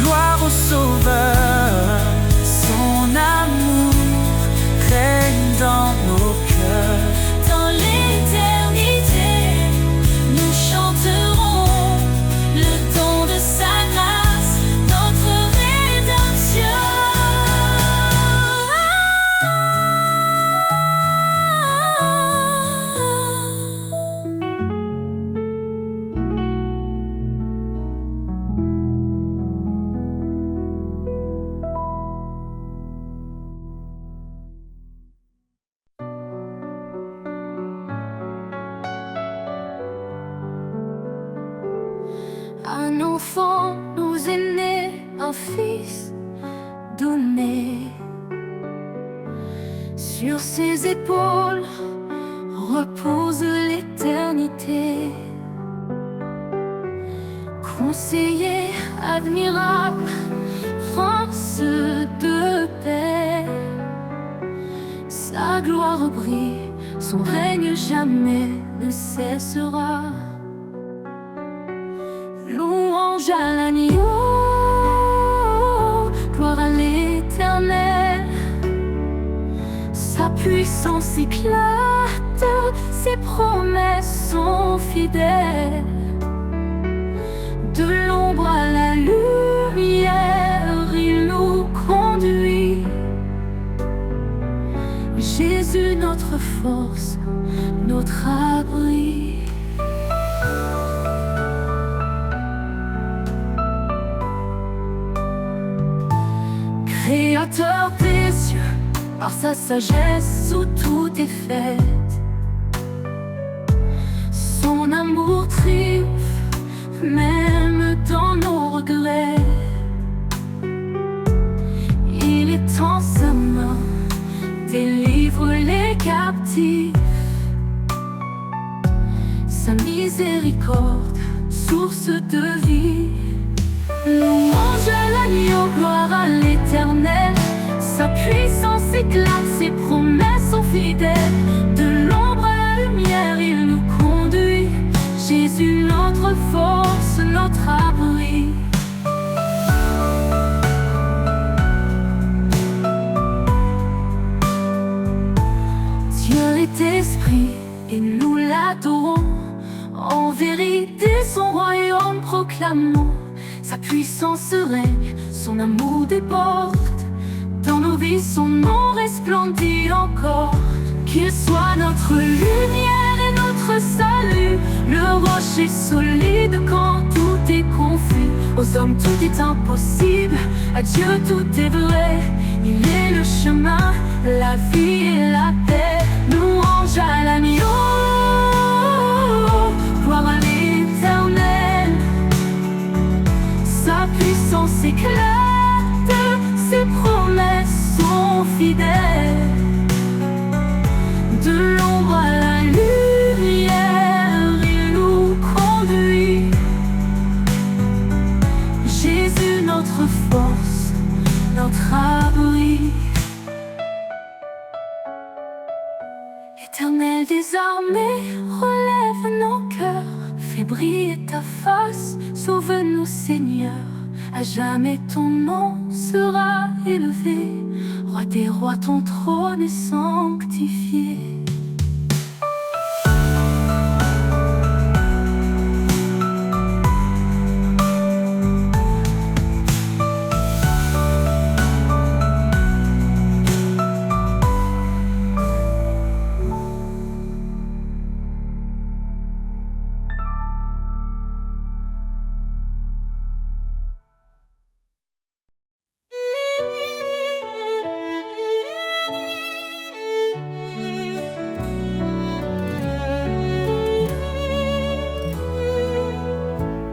gloire au Sauveur, son amour règne dans nos cœurs. Dans l'éternité, nous chanterons le don de sa grâce, notre rédemption. Un enfant nous est né, un fils donné. Sur ses épaules repose l'éternité. Conseiller admirable, prince de paix, sa gloire brille, son règne jamais ne cessera. Louange à l'agneau, gloire à l'Éternel. Sa puissance éclate, ses promesses sont fidèles. De l'ombre à la lumière, il nous conduit. Jésus, notre force, notre abri. Créateur des cieux, par sa sagesse où tout est fait, son amour triomphe même dans nos regrets. tend sa main, délivre les captifs. Sa miséricorde, source de vie. Louange à l'agneau, gloire à l'Éternel. Sa puissance éclate, ses promesses sont fidèles. De l'ombre à la lumière, il nous conduit. Jésus, notre force, notre abri. Dieu est esprit et nous l'adorons. En vérité, son royaume proclamons. Sa puissance règne, son amour déborde. Dans nos vies, son nom resplendit encore. Qu'il soit notre lumière et notre salut, le rocher solide quand tout est confus. Aux hommes tout est impossible, à Dieu tout est vrai. Il est le chemin, la vie et la paix. Louange à l'agneau, gloire à l'Éternel. Sa puissance éclate, ses promesses sont fidèles. De l'ombre à la lumière, il nous conduit. Jésus, notre force, notre abri. Éternel des armées, relève nos cœurs. Fais briller ta face, sauve-nous Seigneur. À jamais ton nom sera élevé. Roi des rois, ton trône est sanctifié.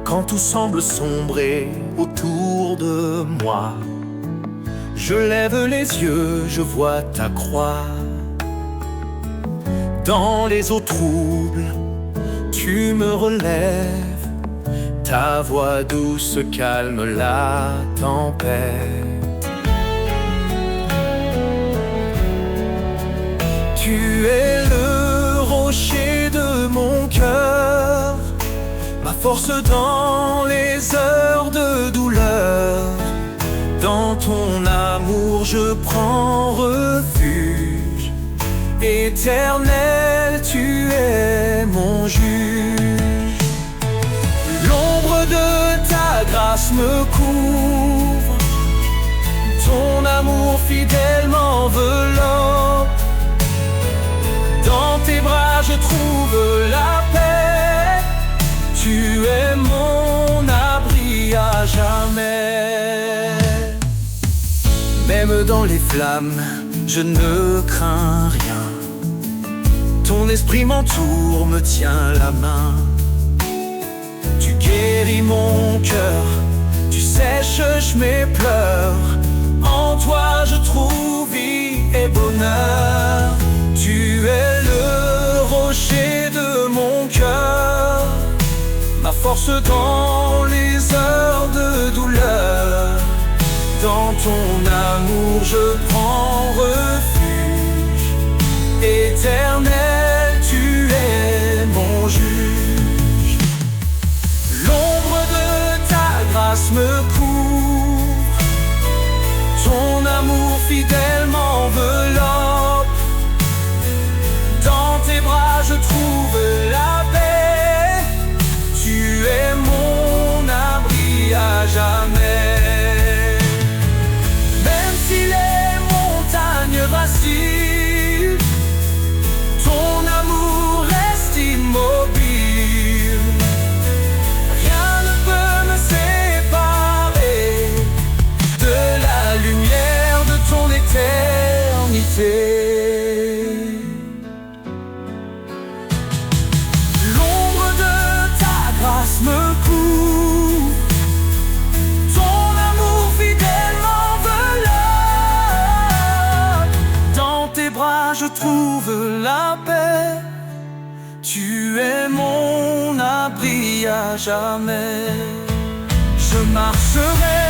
Quand tout semble sombrer autour de moi, je lève les yeux, je vois ta croix. Dans les eaux troubles, tu me relèves. Ta voix douce calme la tempête. Tu es le rocher de mon cœur, ma force dans les heures de douleur. Dans ton amour je prends refuge. Éternel, tu es mon juge. L'ombre de ta grâce me couvre. Ton amour fidèle m'enveloppe. Dans tes bras je trouve la paix. Tu es mon abri à jamais. Même dans les flammes, je ne crains rien. Ton esprit m'entoure, me tient la main. Tu guéris mon cœur, tu sèches mes pleurs. En toi je trouve vie et bonheur. Tu es le rocher de mon cœur, ma force dans les heures de douleur. Dans ton amour je prends refuge. Éternel, tu es mon juge. L'ombre de ta grâce me couvre. Ton amour fidèle m'enveloppe. Dans tes bras je trouve la paix. Tu es mon abri à jamais. Même si les montagnes vacillent, ton amour reste immobile. Rien ne peut me séparer de la lumière de ton éternité. à jamais. Je marcherai